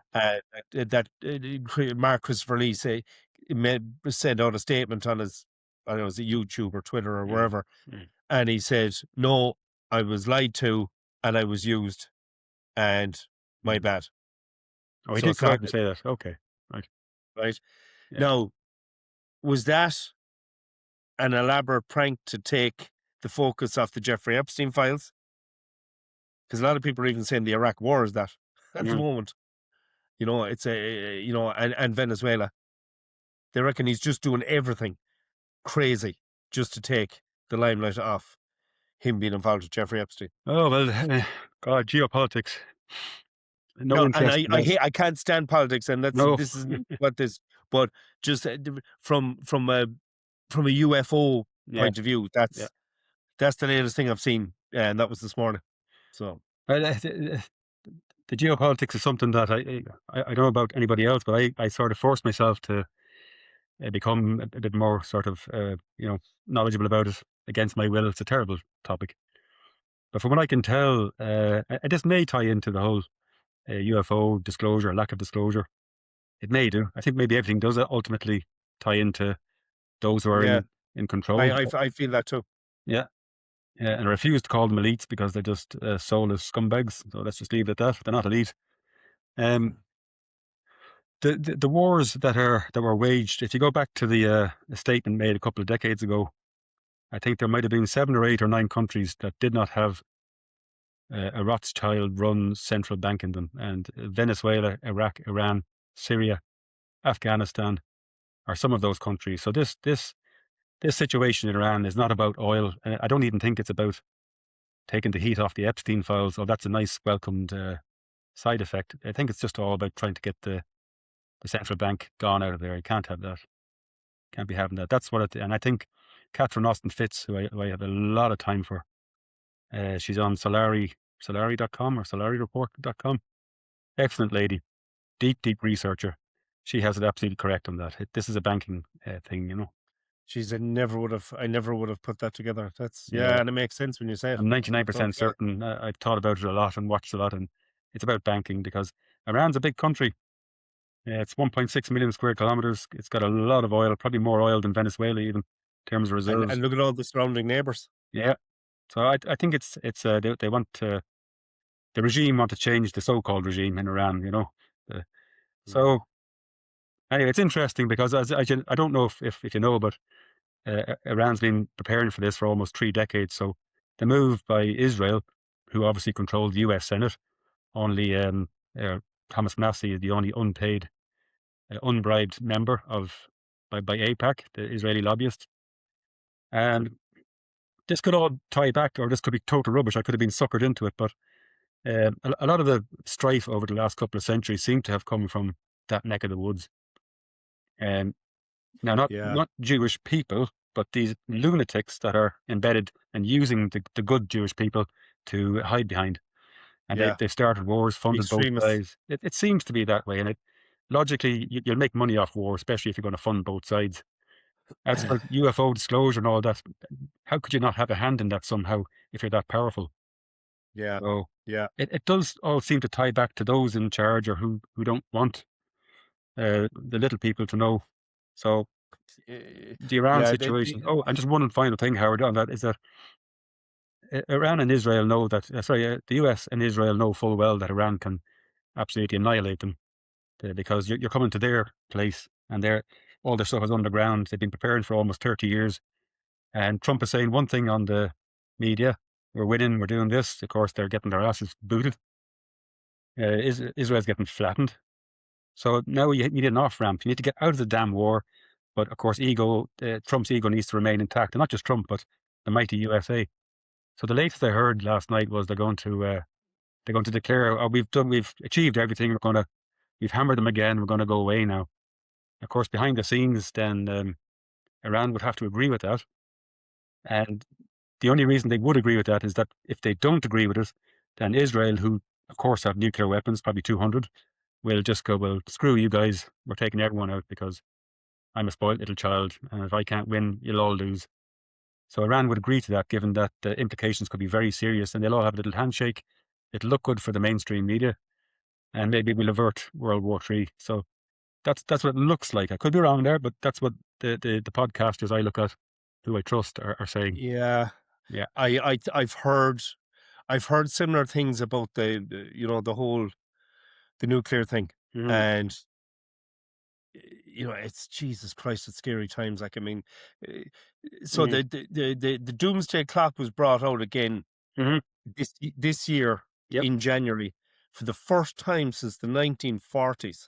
Mark Christopher Lee sent out a statement on his, I don't know, was it YouTube or Twitter or Mm. wherever, Mm. and he said, "No, I was lied to and I was used, and my Mm. bad." Oh, he So did it's come out not and say that. Okay. Right. right Yeah. now. Was that an elaborate prank to take the focus off the Jeffrey Epstein files? Because a lot of people are even saying the Iraq War is that at the Mm. moment. You know, it's and Venezuela. They reckon he's just doing everything crazy just to take the limelight off him being involved with Jeffrey Epstein. Oh well. God, geopolitics. No No, and interest I in I that. hate, I can't stand politics, and No. this is what this. But just from a UFO Yeah. point of view, Yeah. that's the latest thing I've seen, and that was this morning. So Well, the geopolitics is something that I don't know about anybody else, but I sort of forced myself to become a bit more sort of knowledgeable about it against my will. It's a terrible topic, but from what I can tell, this may tie into the whole UFO disclosure, lack of disclosure. It may do. I think maybe everything does ultimately tie into those who are yeah, in control. I feel that too. Yeah. Yeah, and I refuse to call them elites because they're just soulless scumbags. So let's just leave it at that. They're not elite. Um, the wars that were waged. If you go back to the statement made a couple of decades ago, I think there might have been 7 or 8 or 9 countries that did not have a Rothschild-run central bank in them, and Venezuela, Iraq, Iran, Syria, Afghanistan are some of those countries. So this situation in Iran is not about oil. I don't even think it's about taking the heat off the Epstein files. Oh, that's a nice welcomed side effect. I think it's just all about trying to get the central bank gone out of there. You can't have that. Can't be having that. That's what it. And I think Catherine Austin Fitz, who I have a lot of time for, she's on Solari.com or SolariReport.com. Excellent lady, deep researcher. She has it absolutely correct on that. This is a banking thing, you know. Jeez, I never would have put that together. That's, Yeah, yeah, and it makes sense when you say it. I'm 99% Okay. certain. I've thought about it a lot and watched a lot, and it's about banking because Iran's a big country. It's 1.6 million square kilometers. It's got a lot of oil, probably more oil than Venezuela, even in terms of reserves. And look at all the surrounding neighbours. Yeah. So I think they want the regime want to change the so-called regime in Iran. You know. Uh, Mm. so anyway, it's interesting because I don't know if you know, but Iran's been preparing for this for almost 3 decades. So the move by Israel, who obviously controlled the U.S. Senate, only uh, Thomas Massi is the only unpaid, unbribed member of by AIPAC, the Israeli lobbyist. And this could all tie back, or this could be total rubbish. I could have been suckered into it, but a lot of the strife over the last couple of centuries seem to have come from that neck of the woods. Um, Now, Yeah, not Jewish people, but these lunatics that are embedded and using the good Jewish people to hide behind. And yeah. they started wars, The funded both extremists. sides. It seems to be that way. And logically, you'll make money off war, especially if you're going to fund both sides. As for UFO disclosure and all that, how could you not have a hand in that somehow if you're that powerful? Yeah, So yeah. it does all seem to tie back to those in charge or who don't want the little people to know. So Eh, the Iran yeah, situation. Oh, and just one final thing, Howard, on that is that Iran and Israel know that, the US and Israel know full well that Iran can absolutely annihilate them because you're coming to their place and all their stuff is underground. They've been preparing for almost 30 years. And Trump is saying one thing on the media, we're winning, we're doing this. Of course, they're getting their asses booted. Israel's getting flattened. So now you need an off ramp. You need to get out of the damn war. But of course, Trump's ego needs to remain intact. And not just Trump, but the mighty USA. So the latest I heard last night was they're going to declare, oh, we've achieved everything. We've hammered them again. We're going to go away now. Of course, behind the scenes, then Iran would have to agree with that. And the only reason they would agree with that is that if they don't agree with it, then Israel, who of course have nuclear weapons, probably 200, will just go, well, screw you guys. We're taking everyone out because I'm a spoiled little child. And if I can't win, you'll all lose. So Iran would agree to that, given that the implications could be very serious, and they'll all have a little handshake. It'll look good for the mainstream media, and maybe we'll avert World War III. So that's what it looks like. I could be wrong there, but that's what the podcasters I look at, who I trust, are saying. yeah. Yeah. I've heard similar things about the whole the nuclear thing, Mm-hmm. and it's Jesus Christ, it's scary times. Like, I mean, eh, so Mm-hmm. the doomsday clock was brought out again Mm-hmm. this year Yep. in January for the first time since the 1940s.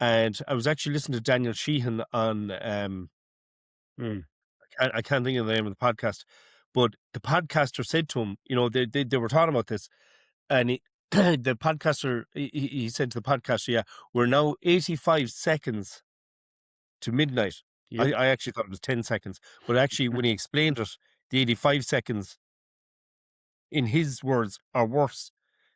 And I was actually listening to Daniel Sheehan on Mm. I can't think of the name of the podcast, but the podcaster said to him, they were talking about this, and the podcaster he said to the podcaster, yeah, we're now 85 seconds to midnight. Yep. I actually thought it was 10 seconds, but actually when he explained it, the 85 seconds in his words are worse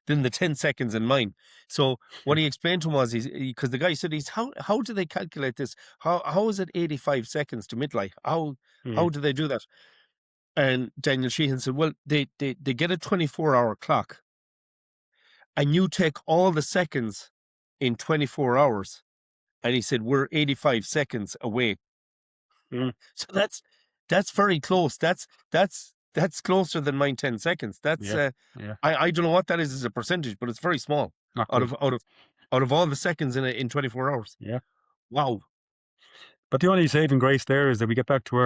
than the 10 seconds in mine. So what he explained to him was, because the guy said, how do they calculate this? How is it 85 seconds to midnight? How Mm. do they do that? And Daniel Sheehan said, well, they get a 24-hour clock, and you take all the seconds in 24 hours. And he said, we're 85 seconds away. Mm. So that's very close. That's closer than mine 10 seconds. That's Yeah. Yeah. I don't know what that is as a percentage, but it's very small Not out good. of all the seconds in 24 hours. Yeah. Wow. But the only saving grace there is that we get back to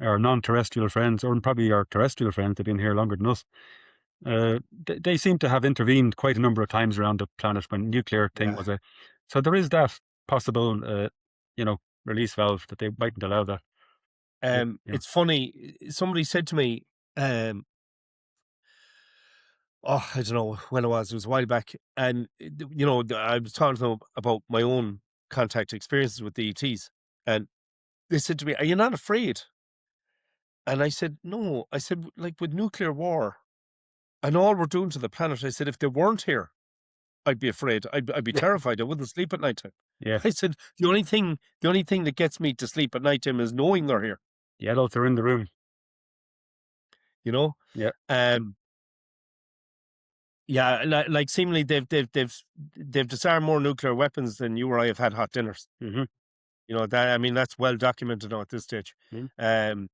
our non-terrestrial friends, or probably our terrestrial friends. They've been here longer than us. They seem to have intervened quite a number of times around the planet when nuclear thing Yeah. was a. So there is that possible, release valve that they mightn't allow that. Yeah. It's funny. Somebody said to me, um, Oh, I don't know when it was. It was a while back, and I was talking to them about my own contact experiences with the ETs, and they said to me, "Are you not afraid?" And I said, "No." I said, "Like with nuclear war and all we're doing to the planet," I said, "if they weren't here, I'd be afraid. I'd be Yeah. terrified. I wouldn't sleep at night time." Yeah. I said, "The only thing that gets me to sleep at night time is knowing they're here." The adults are in the room. You know, Yeah. um, yeah, like seemingly they've disarmed more nuclear weapons than you or I have had hot dinners. Mhm. That I mean that's well documented now at this stage. Mhm. Um,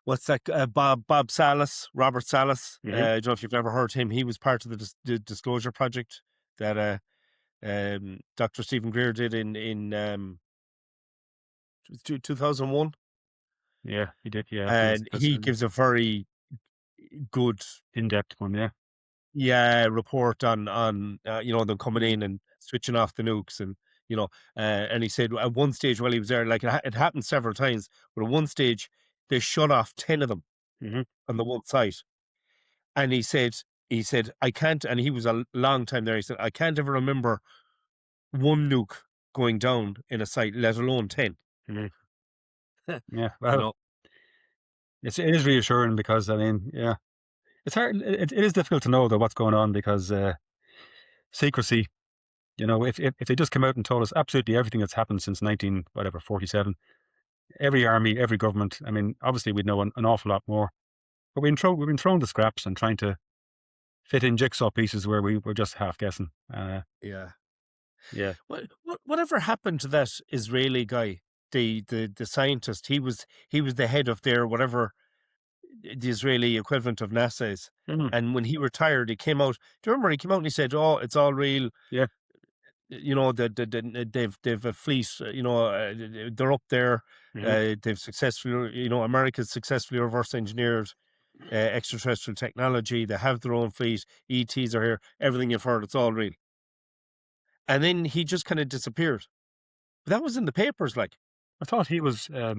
what's that? Bob Salas, Robert Salas. Mhm. I don't know if you've ever heard him. He was part of the disclosure project that Dr. Stephen Greer did in 2001, Yeah, he did. Yeah, I think and that's he an gives a very good in-depth one. Yeah. report on them coming Mm. in and switching off the nukes and and he said at one stage while he was there, like it happened several times, but at one stage they shut off 10 of them Mhm. on the one site, and he said I can't, and he was a long time there. He said I can't ever remember one nuke going down in a site, let alone 10. Mhm. Yeah. you Well, know, it is reassuring because I mean, yeah, it's hard. It is difficult to know though what's going on because secrecy. If they just come out and told us absolutely everything that's happened since 19 whatever 47, every army, every government. I mean, obviously we'd know an awful lot more. But we've been thrown the scraps and trying to fit in jigsaw pieces where we were just half guessing. yeah. Yeah. Whatever happened to that Israeli guy, the scientist? He was the head of their whatever the Israeli equivalent of NASA is. Mhm. And when he retired, he came out. Do you remember he came out and he said, "Oh, it's all real. Yeah. They've a fleet. They're up there. Mhm. They've successfully, America's successfully reverse engineered extraterrestrial technology. They have their own fleet. ETs are here. Everything you've heard, it's all real." And then he just kind of disappeared. But that was in the papers, like. I thought he was that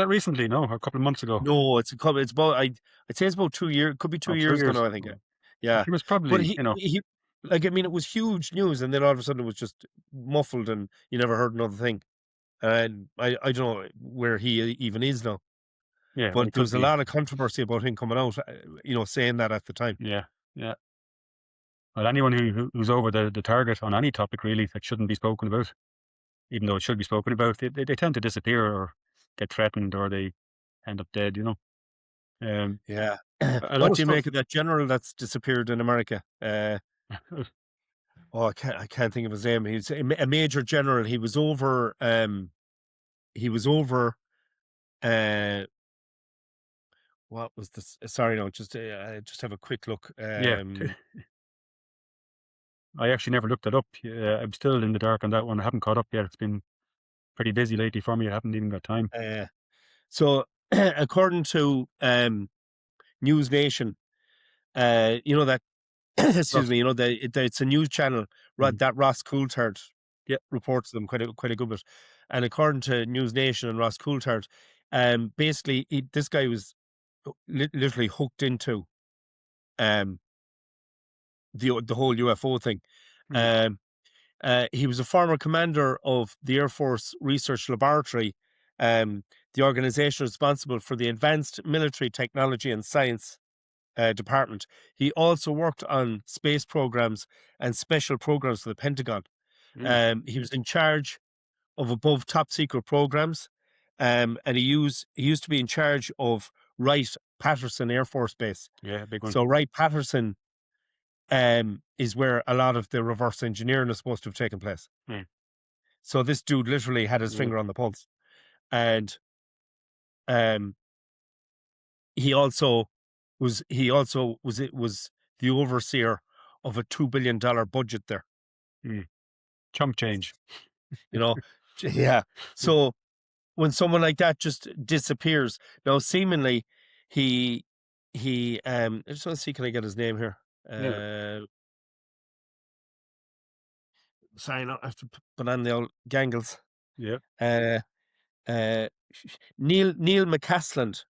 recently? No, a couple of months ago. No, it's about I'd say it's about 2 years, could be 2 Oh, 2 years ago years. now, I think. Oh. Yeah. He was But probably, he like, I mean, it was huge news, and then all of a sudden it was just muffled and you never heard another thing. And I don't know where he even is now, yeah, well, he but there could was a be. lot of controversy about him coming out, saying that at the time. Yeah, yeah. Well, anyone who's over the target on any topic really that shouldn't be spoken about, even though it should be spoken about, they tend to disappear or get threatened or they end up dead. Um, Yeah. a lot What of do you stuff. make of that general that's disappeared in America? I can't think of his name. He's a major general. He was over, uh what was this? Sorry, no, just have a quick look. Yeah, I actually never looked it up. I'm still in the dark on that one. I haven't caught up yet. It's been pretty busy lately for me. I haven't even got time. Uh, so, according to News Nation, that excuse Ross. me, it's a news channel Mhm. that Ross Coulthard Yeah. reports them quite a good bit. And according to News Nation and Ross Coulthard, basically this guy was literally hooked into um the whole UFO thing. Mm. Um, he was a former commander of the Air Force Research Laboratory, the organization responsible for the Advanced Military Technology and Science Department. He also worked on space programs and special programs for the Pentagon. Mm. He was in charge of above top secret programs, and he used to be in charge of Wright Patterson Air Force Base. Yeah, big one. So Wright Patterson is where a lot of the reverse engineering is supposed to have taken place. Mm. So this dude literally had his Yeah. finger on the pulse, and um, he also was the overseer of a $2 billion budget there. Mm. Chump change. You know, yeah. So when someone like that just disappears, now seemingly he I just want to see, can I get his name here? Yeah. Uh, Sorry, no, I have to put on the old gangles. Yeah. Uh, uh, Neil McCasland,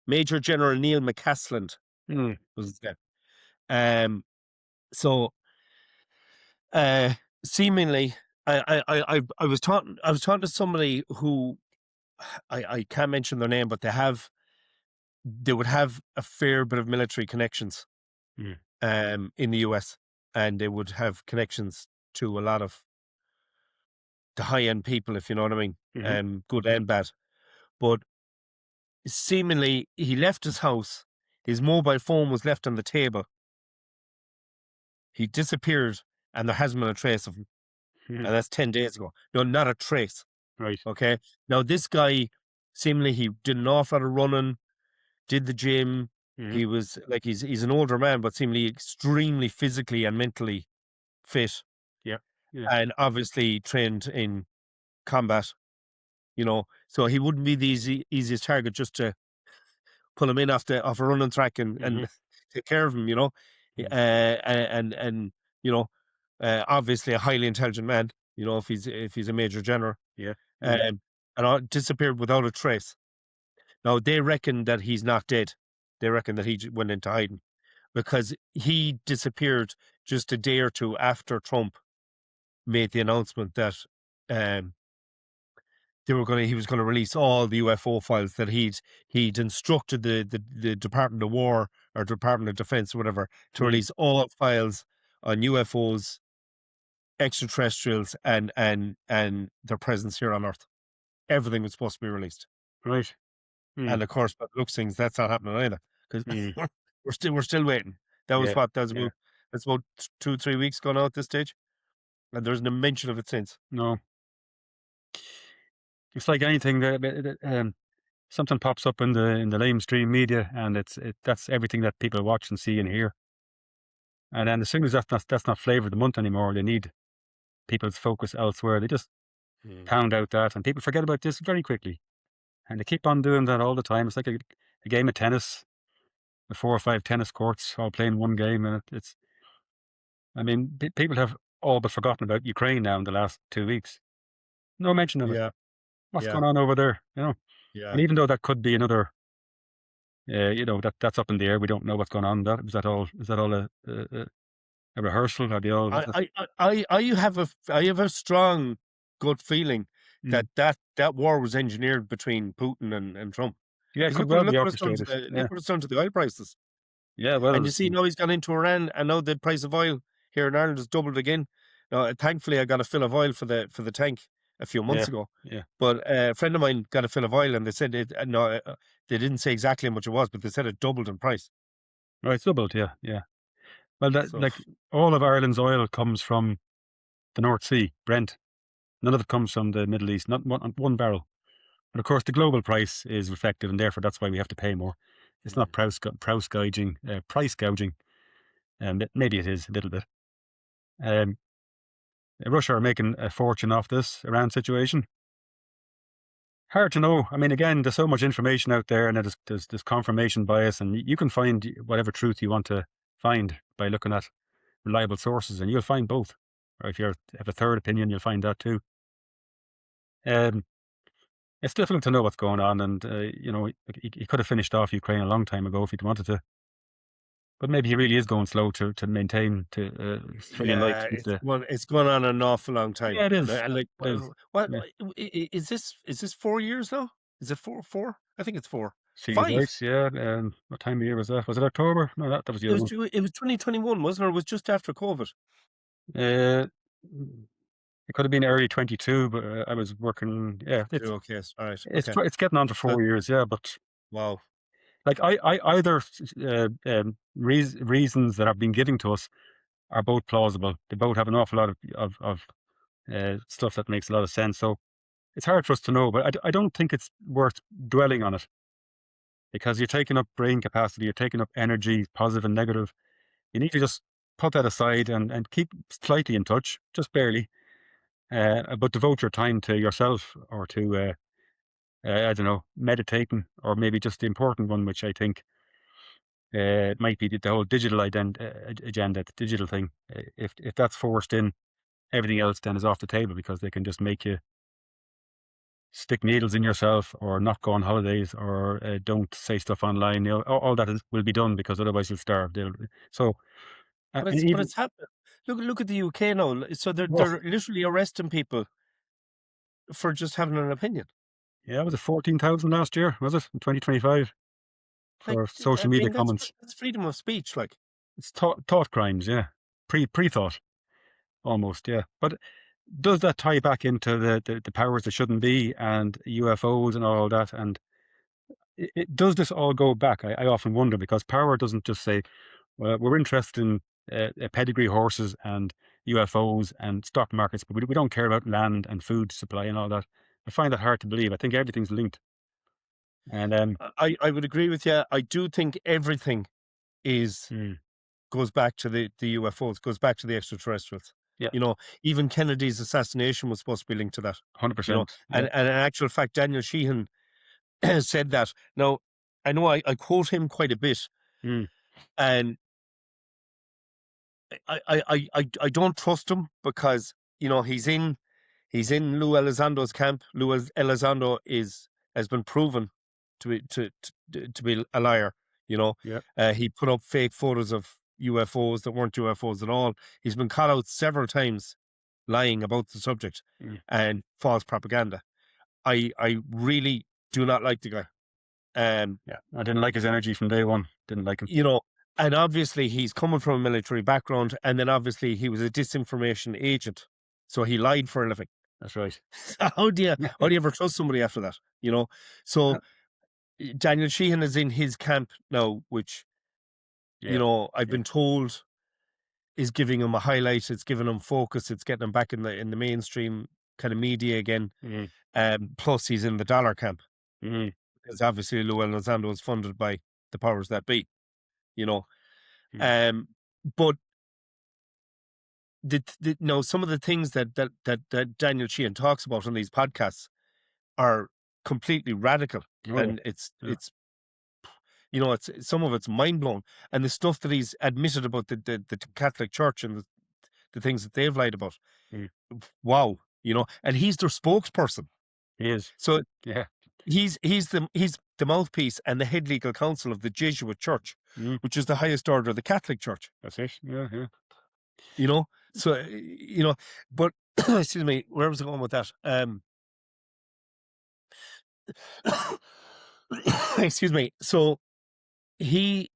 Major General Neil McCasland. Mm. was his name. Um, so uh, seemingly, I was talking to somebody who I can't mention their name, but they would have a fair bit of military connections Mm. in the US, and they would have connections to a lot of the high end people, if you know what I mean, Mm-hmm. good and bad. But seemingly, he left his house. His mobile phone was left on the table. He disappeared, and there hasn't been a trace of him. Mm-hmm. And that's 10 days ago. No, not a trace. Right. Okay. Now this guy, seemingly, he did an awful lot of running, did the gym. Mm-hmm. He was like he's an older man, but seemingly extremely physically and mentally fit, Yeah. Yeah. and obviously trained in combat. So he wouldn't be the easiest target just to pull him in off a running track Mm-hmm. and take care of him. Mm. And obviously a highly intelligent man. If he's a major general, Yeah. Yeah. and disappeared without a trace. Now they reckon that he's not dead. They reckon that he went into hiding because he disappeared just a day or two after Trump made the announcement that um, he was going to release all the UFO files that he'd instructed the Department of War or Department of Defense or whatever to Mm. release all files on UFOs, extraterrestrials, and their presence here on Earth. Everything was supposed to be released, Right. Mm. and of course, by the looks of things, that's not happening either because Mm. we're still waiting. That was Yeah. what that was Yeah. about. That's about 2 3 weeks gone out at this stage, and there's no mention of it since. No. It's like anything that something pops up in the lamestream media, and that's everything that people watch and see and hear. And then as soon as that's not flavor of the month anymore, they need people's focus elsewhere. They just Mm. pound out that, and people forget about this very quickly. And they keep on doing that all the time. It's like a game of tennis, the 4 or 5 tennis courts all playing one game, and it's. I mean, people have all but forgotten about Ukraine now in the last 2 weeks. No mention of it. Yeah, What's yeah, going on over there? yeah. And even though that could be another, that's up in the air. We don't know what's going on. Is that all a rehearsal? Are they all? I have a strong gut feeling Mm. that war was engineered between Putin and Trump. Yeah, it Because could well be look what it's done to orchestrated. Yeah, the oil prices. yeah. Well, And you see now he's gone into Iran, and now the price of oil here in Ireland has doubled again. Now, thankfully, I got a fill of oil for the tank a few months yeah, ago. yeah. But a friend of mine got a fill of oil, and they said no, they didn't say exactly how much it was, but they said it doubled in price. Right, it's doubled. Yeah, yeah. Well, that So like all of Ireland's oil comes from the North Sea, Brent. None of it comes from the Middle East. Not one barrel. But of course, the global price is reflective, and therefore that's why we have to pay more. It's not mm, price gouging, and maybe it is a little bit. Um, Russia are making a fortune off this Iran situation. Hard to know. I mean, again, there's so much information out there, and there's confirmation bias, and you can find whatever truth you want to find by looking at reliable sources, and you'll find both. Or if you have a third opinion, you'll find that too. Um, it's difficult to know what's going on, and he could have finished off Ukraine a long time ago if he'd wanted to. But maybe he really is going slow to maintain for the light yeah, to keep the. it's going on an awful long time. Yeah, it is. And like, It is. what Yeah, is this 4 years now? Is it four? I think it's four, seems right. 5. Yeah. What time of year was that? Was it October? No, that was the It other was one. it was 2021, wasn't it? Or it was just after COVID. Uh, it could have been early 22, but I was working. Yeah, Okay, all right, it's okay. it's getting on for Uh, 4 years. Yeah, but wow. like I either reasons that have been given to us are both plausible. They both have an awful lot of stuff that makes a lot of sense. So it's hard for us to know, but I don't think it's worth dwelling on it because you're taking up brain capacity, you're taking up energy, positive and negative. You need to just put that aside and keep slightly in touch, just barely, but devote your time to yourself or to, I don't know, meditating, or maybe just the important one, which I think might be the whole digital agenda, the digital thing. If that's forced in, everything else then is off the table because they can just make you stick needles in yourself, or not go on holidays, or don't say stuff online. All that will be done, because otherwise you'll starve. So, and But even it's happening. Look at the UK now. So oh, they're literally arresting people for just having an opinion. yeah, was it 14,000 last year? Was it in 2025 Like, for social media comments? that's freedom of speech. Like, It's thought crimes, yeah, pre-thought almost, yeah. But does that tie back into the powers that shouldn't be, and UFOs and all that? And does this all go back? I often wonder, because power doesn't just say, well, we're interested in pedigree horses and UFOs and stock markets, but we don't care about land and food supply and all that. I find that hard to believe. I think everything's linked. And I would agree with you. I do think everything is mm, goes back to the UFOs, goes back to the extraterrestrials. yeah, You know, even Kennedy's assassination was supposed to be linked to that. You know, 100%. Yeah. and in actual fact, Daniel Sheehan said that. Now, I know I quote him quite a bit, Mm, and I don't trust him because you know he's in Lou Elizondo's camp. Lou Elizondo has been proven to be a liar. You know, yeah. he put up fake photos of UFOs that weren't UFOs at all. He's been caught out several times lying about the subject Mm, and false propaganda. I really do not like the guy. yeah. I didn't like his energy from day one. Didn't like him. You know, and obviously he's coming from a military background, and then obviously he was a disinformation agent, so he lied for a living. That's right. How do you ever trust somebody after that? You know, so Daniel Sheehan is in his camp now, which you Yeah. know I've Yeah. been told is giving him a highlight. It's giving him focus. It's getting him back in the mainstream kind of media again. Mm, Plus, he's in the dollar camp mm, because obviously Lou Elizondo is funded by the powers that be. You know, mm. um, but no, some of the things that Daniel Sheehan talks about on these podcasts are completely radical, Oh yeah. and Yeah. it's you know it's some of it's mind blowing, and the stuff that he's admitted about the Catholic Church and the things that they've lied about. Mm. Wow, you know, and he's their spokesperson, He is. so Yeah. he's the mouthpiece and the head legal counsel of the Jesuit Church, Mm, which is the highest order of the Catholic Church. that's it. Yeah. Yeah. You know, so you know, but excuse me, where was I going with that? Excuse me. So he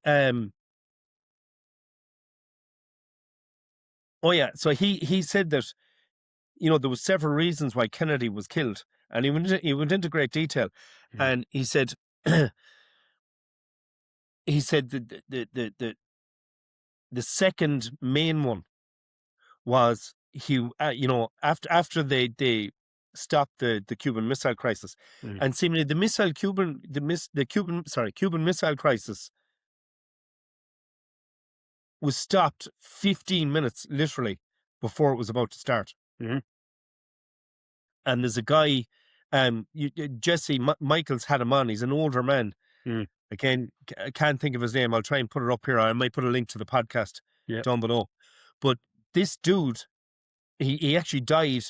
oh yeah, so he said that you know there was several reasons why Kennedy was killed, and he went into great detail, Mm, and he said he said the second main one was he you know after they stopped the Cuban Missile Crisis, mm, and seemingly the Cuban Missile Crisis was stopped 15 minutes literally before it was about to start. mhm, And there's a guy, Jesse Michaels had him on. He's an older man. mm. Again, I can't think of his name. I'll try and put it up here. I might put a link to the podcast Yeah. down below. But this dude, he actually died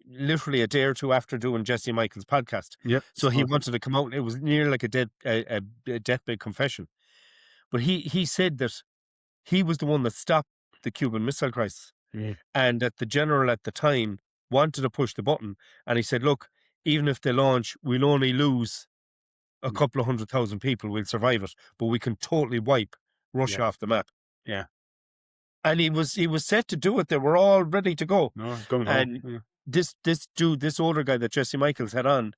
literally a day or two after doing Jesse Michaels' podcast. Yep. So he Okay. wanted to come out. It was near like a deathbed confession. But he said that he was the one that stopped the Cuban Missile Crisis, Mm, and that the general at the time wanted to push the button, and he said, "Look, even if they launch, we'll only lose a mm. couple of 100,000 people. We'll survive it, but we can totally wipe Yeah. Russia off the map." Yeah. And he was set to do it. They were all ready to go. No, it's going home. And Yeah. this dude, this older guy that Jesse Michaels had on,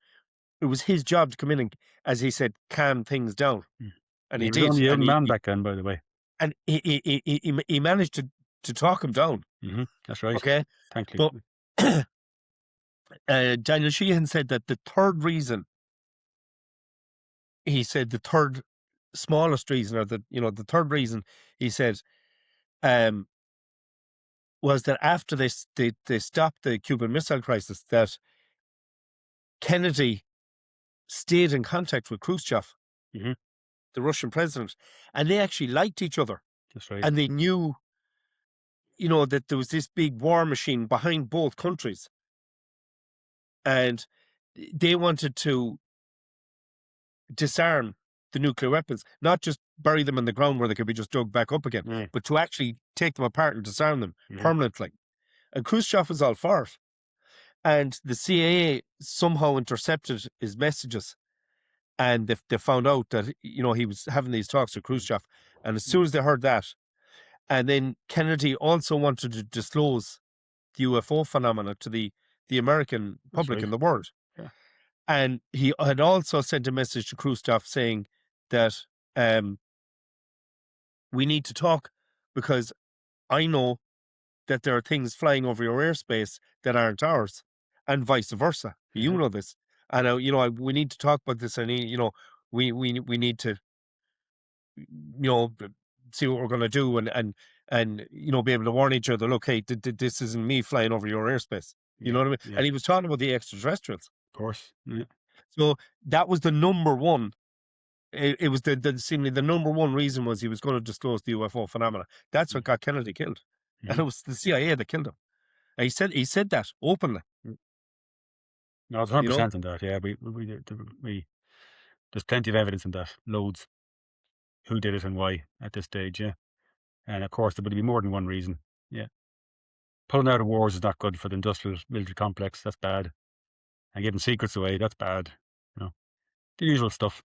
it was his job to come in and, as he said, calm things down, Mm. and He he was did. only a young man back then, by the way. And he managed to talk him down. That's right. Okay, Thankfully. but Daniel Sheehan said that the third reason, he said the third smallest reason, or the third reason, he said, um, was that after they stopped the Cuban Missile Crisis, that Kennedy stayed in contact with Khrushchev, Mhm. the Russian president, and they actually liked each other, That's right. and they knew, that there was this big war machine behind both countries, and they wanted to disarm the nuclear weapons, not just bury them in the ground where they could be just dug back up again, Mm. but to actually take them apart and disarm them Mm-hmm. permanently. And Khrushchev was all for it. And the CIA somehow intercepted his messages, and they found out that he was having these talks with Khrushchev. And as soon as they heard that, and then Kennedy also wanted to disclose the UFO phenomena to the American That's public right. and the world. Yeah. And he had also sent a message to Khrushchev saying that we need to talk because I know that there are things flying over your airspace that aren't ours, and vice versa. You Yeah. know this, and we need to talk about this. And we need to see what we're going to do, and be able to warn each other. Look, hey, this isn't me flying over your airspace. You Yeah. know what I mean? Yeah. And he was talking about the extraterrestrials. Of course. Yeah. So that was the number one. It was seemingly the number one reason was he was going to disclose the UFO phenomena. That's what got Kennedy killed, and Mm-hmm. it was the CIA that killed him. And he said that openly. No, it's You know, 100% on that. Yeah, there's plenty of evidence in that. Loads. Who did it and why at this stage? Yeah, and of course there would be more than one reason. Yeah, pulling out of wars is not good for the industrial military complex. That's bad. And giving secrets away, that's bad. The usual stuff.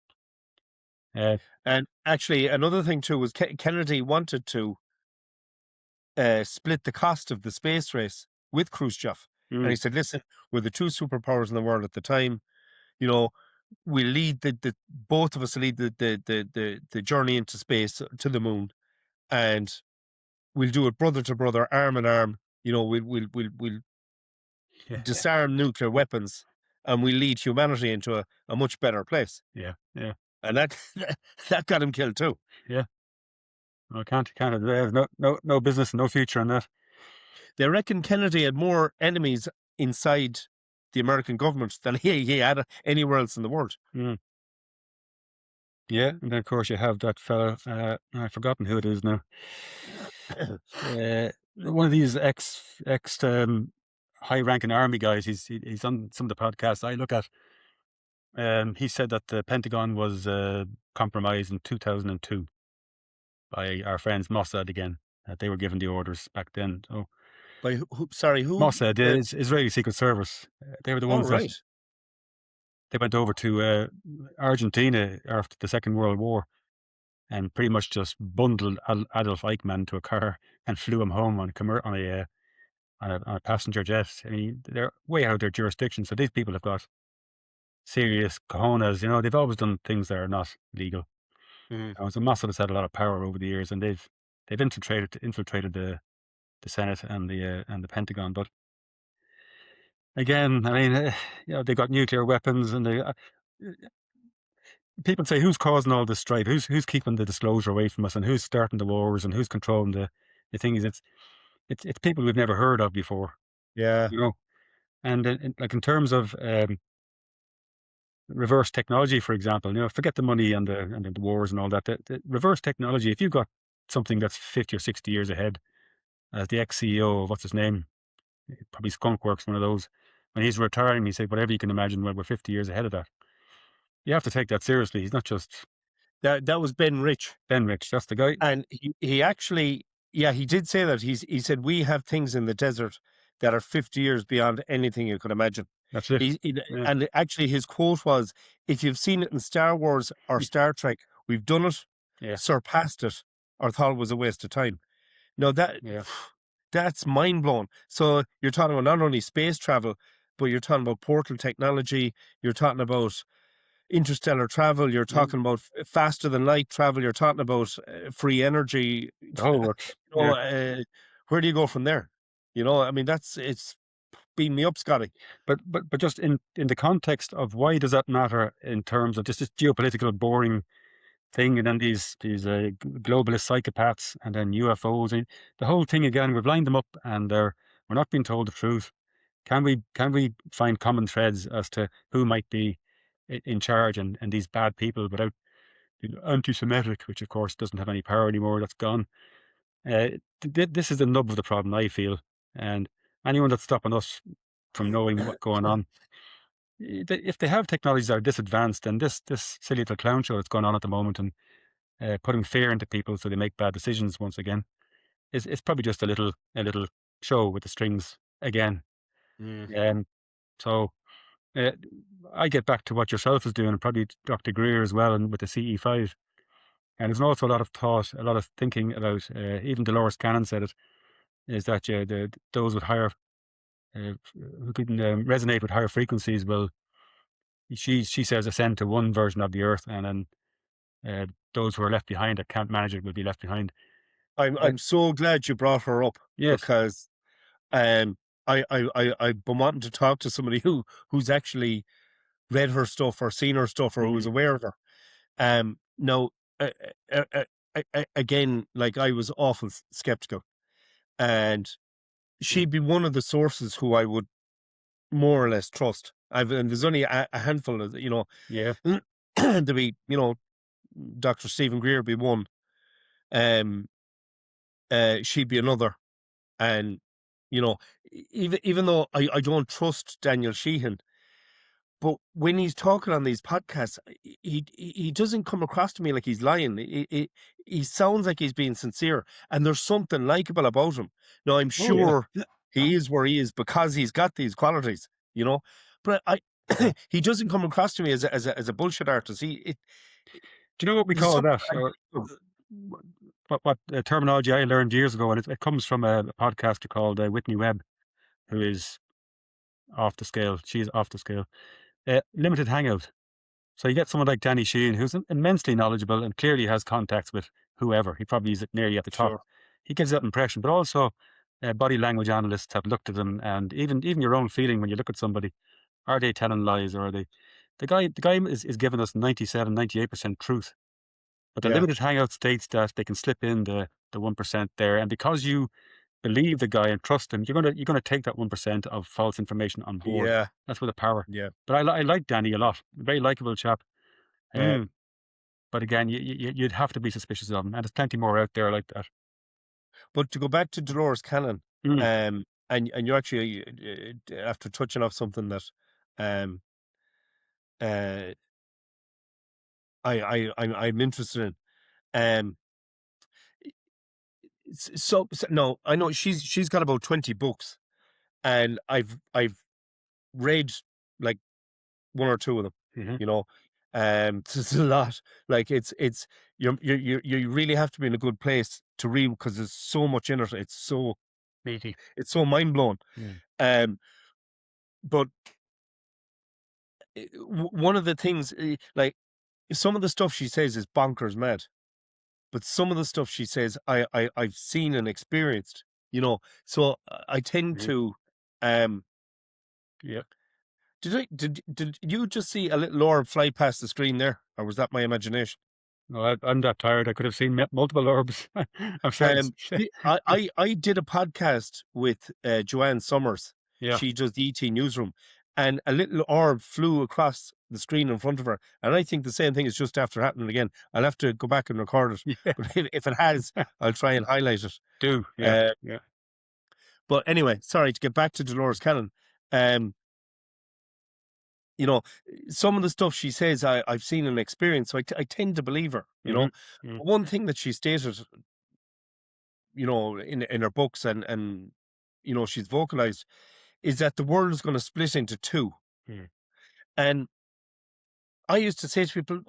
and actually another thing too was Kennedy wanted to split the cost of the space race with Khrushchev, and he Mm, said, "Listen, we're the two superpowers in the world at the time. You know, we lead the both of us lead the journey into space to the moon, and we'll do it brother to brother, arm in arm. We'll yeah, disarm nuclear weapons, and we lead humanity into a much better place." yeah, yeah, And that that got him killed too. yeah. No, can't. There's no business, no future in that. They reckon Kennedy had more enemies inside the American government than he had anywhere else in the world. Mm. Yeah, and then of course you have that fella. I've forgotten who it is now. One of these ex high ranking army guys. He's on some of the podcasts I look at. He said that the Pentagon was compromised in 2002 by our friends Mossad again. That they were given the orders back then. So By sorry, who? Mossad, the Israeli Secret Service, they were the Oh, ones that right. they went over to Argentina after the Second World War and pretty much just bundled Adolf Eichmann to a car and flew him home on a passenger jet. I mean, they're way out of their jurisdiction. So these people have got serious cojones. They've always done things that are not legal. Mhm. So Mossad has had a lot of power over the years, and they've infiltrated the Senate and the Pentagon. But again, I mean, they've got nuclear weapons, and people say, who's causing all this strife? Who's keeping the disclosure away from us, and who's starting the wars, and who's controlling the things? It's people we've never heard of before, Yeah. you know. And like in terms of reverse technology, for example, forget the money and the wars and all that. The reverse technology, if you've got something that's 50 or 60 years ahead, as the ex-CEO of what's his name, probably Skunkworks, one of those, when he's retiring, he said, whatever you can imagine, well, we're 50 years ahead of that. You have to take that seriously. He's not just That was Ben Rich. Ben Rich. That's the guy. And he actually, yeah, he did say that. He said, we have things in the desert that are 50 years beyond anything you could imagine. That's it. Yeah. And actually his quote was, if you've seen it in Star Wars or Star Trek, we've done it, Yeah. surpassed it, or thought it was a waste of time. No, Yeah. that's mind blowing. So you're talking about not only space travel, but you're talking about portal technology. You're talking about interstellar travel. You're Mm, talking about faster than light travel. You're talking about free energy. the whole works. You Yeah. know, where do you go from there? I mean, it's beam me up, Scotty. But just in the context of why does that matter in terms of just this geopolitical boring thing, and then these globalist psychopaths, and then UFOs, and the whole thing again. We've lined them up, and we're not being told the truth. Can we find common threads as to who might be in charge, and these bad people without anti-Semitic, which of course doesn't have any power anymore. That's gone. This is the nub of the problem, I feel, and anyone that's stopping us from knowing what's going on. if they have technologies that are this advanced, then this silly little clown show that's going on at the moment and putting fear into people so they make bad decisions once again is probably just a little show with the strings again. Mm. Um, so uh, I get back to what yourself is doing, and probably Dr. Greer as well, and with the CE5. And there's also a lot of thought, a lot of thinking about. Even Dolores Cannon said it, is that those with higher who can resonate with higher frequencies will. She says ascend to one version of the earth, and then those who are left behind that can't manage it will be left behind. I'm so glad you brought her up Yes. because um I've been wanting to talk to somebody who's actually read her stuff or seen her stuff or who's Hmm. aware of her. No, uh, again, like I was awful skeptical, and Mm. she'd be one of the sources who I would more or less trust. And there's only a handful of, Yeah. there'd be, Dr. Stephen Greer be one, um, she'd be another, and you know, even though I don't trust Daniel Sheehan, but when he's talking on these podcasts, he doesn't come across to me like he's lying. He sounds like he's being sincere, and there's something likable about him. Now, I'm Oh yeah. sure he is where he is because he's got these qualities, But he doesn't come across to me as a bullshit artist. Do you know what we There's call something that? I Or love. what terminology I learned years ago, and it comes from a podcaster called Whitney Webb, who is off the scale. She's off the scale. Limited hangout. So you get someone like Danny Sheehan, who's immensely knowledgeable and clearly has contacts with whoever. He probably is nearly at the top. Sure. He gives that impression, but also body language analysts have looked at them, and even your own feeling when you look at somebody. Are they telling lies, or are they? The guy is giving us 97, 98% truth. But the Yeah. limited hangout states that they can slip in the 1% there, and because you believe the guy and trust him, you're gonna take that 1% of false information on board. Yeah. That's where the power. Yeah. But I like Danny a lot. Very likable chap. Mm. But again, you'd have to be suspicious of him, and there's plenty more out there like that. But to go back to Dolores Cannon, Mm, and you actually, after touching off something that, um, uh, I'm interested in, um, so no, I know she's got about 20 books, and I've read like one or two of them, mhm, you know, it's a lot. Like it's you really have to be in a good place to read because there's so much in it. meaty. It's so mind blowing. Mm, Um, but one of the things, like some of the stuff she says is bonkers mad, but some of the stuff she says I've seen and experienced, So I tend mhm, to, um, yeah. did you just see a little orb fly past the screen there, or was that my imagination? No, I'm that tired. I could have seen multiple orbs. I'm certain. I did a podcast with Joanne Summers. Yeah. She does the ET newsroom, and a little orb flew across the screen in front of her. And I think the same thing is just after happening again. I'll have to go back and record it, Yeah. but if it has, I'll try and highlight it. Do. Yeah. Uh, Yeah. but anyway, sorry to get back to Dolores Cannon. Um, you know, some of the stuff she says I've seen and experienced, so I tend to believe her. Hmm. Mm, One thing that she stated, in her books and she's vocalized is that the world is going to split into two. mm, And I used to say to people,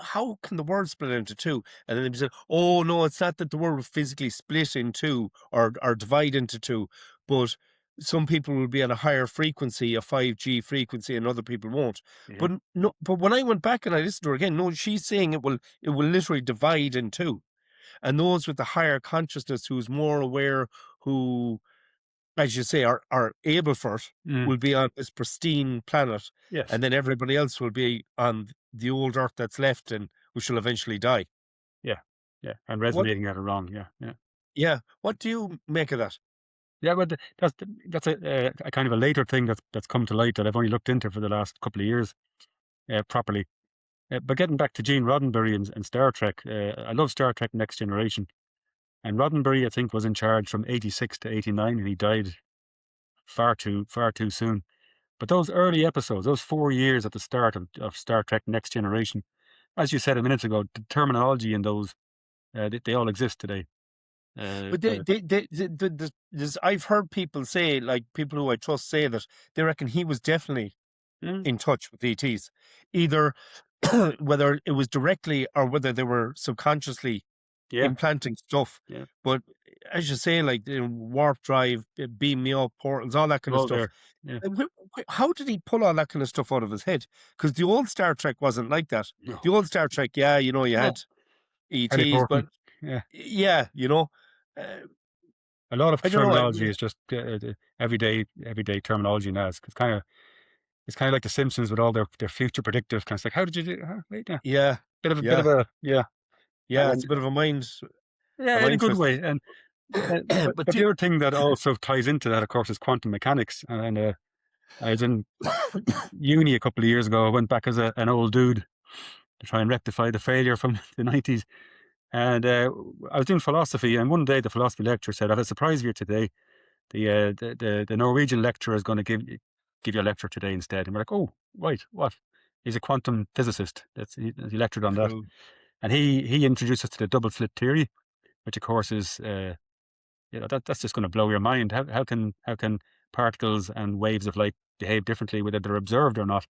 how can the world split into two? And then they said, oh, no, it's not that the world will physically split in two or divide into two, but some people will be on a higher frequency, a 5G frequency, and other people won't. mhm, But no, but when I went back and I listened to her again, no, she's saying it will literally divide in two. And those with the higher consciousness, who's more aware, who, as you say, are able for it, mm. will be on this pristine planet, Yes. and then everybody else will be on the old Earth that's left, and we shall eventually die. Yeah. Yeah. And What? resonating at it wrong. Yeah. Yeah. Yeah. What do you make of that? Yeah. But that's a kind of a later thing that's come to light that I've only looked into for the last couple of years properly. But getting back to Gene Roddenberry and Star Trek, I love Star Trek Next Generation. And Roddenberry, I think, was in charge from 86 to 89, and he died far too soon. But those early episodes, those 4 years at the start of Star Trek Next Generation, as you said a minute ago, the terminology in those, they all exist today. But The I've heard people say, like people who I trust say that they reckon he was definitely Mm, in touch with ETs, either whether it was directly or whether they were subconsciously yeah, implanting stuff. yeah, But as you say, like the warp drive, beam me up, portals, all that kind they're of all stuff. there. Yeah, How did he pull all that kind of stuff out of his head? Because the old Star Trek wasn't like that. no, The old Star Trek, yeah, you no, had ETs, teleporting. but Yeah, yeah, uh, a lot of I don't know. terminology is just the everyday terminology now. It's kind of like the Simpsons with all their future predictive kind of like, how did you do? Wait, yeah, Yeah, bit of yeah, a yeah, yeah. It's and a bit of a yeah, in a mind good twister. way. And But but the other thing that also ties into that, of course, is quantum mechanics. And I was in uni a couple of years ago. I went back as an old dude to try and rectify the failure from the 90s. And I was doing philosophy, and one day the philosophy lecturer said, "I have a surprise for you today. The Norwegian lecturer is going to give you a lecture today instead." And we're like, "Oh, right, what?" He's a quantum physicist. He lectured on that, cool. and he introduced us to the double slit theory, which of course is that's just going to blow your mind. How can particles and waves of light behave differently whether they're observed or not?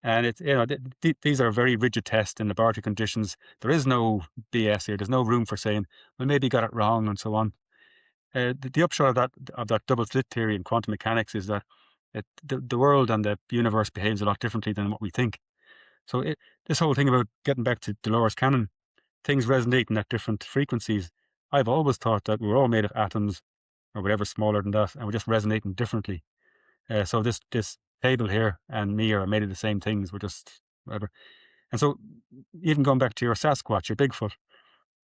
And it's these are very rigid tests in laboratory conditions. There is no BS here. There's no room for saying, well, maybe you got it wrong and so on. The upshot of that double slit theory in quantum mechanics is that the world and the universe behaves a lot differently than what we think. So this whole thing about getting back to Dolores Cannon, things resonating at different frequencies. I've always thought that we're all made of atoms or whatever smaller than that, and we're just resonating differently. So this table here and me are made of the same things. We're just whatever. And so even going back to your Sasquatch, your Bigfoot,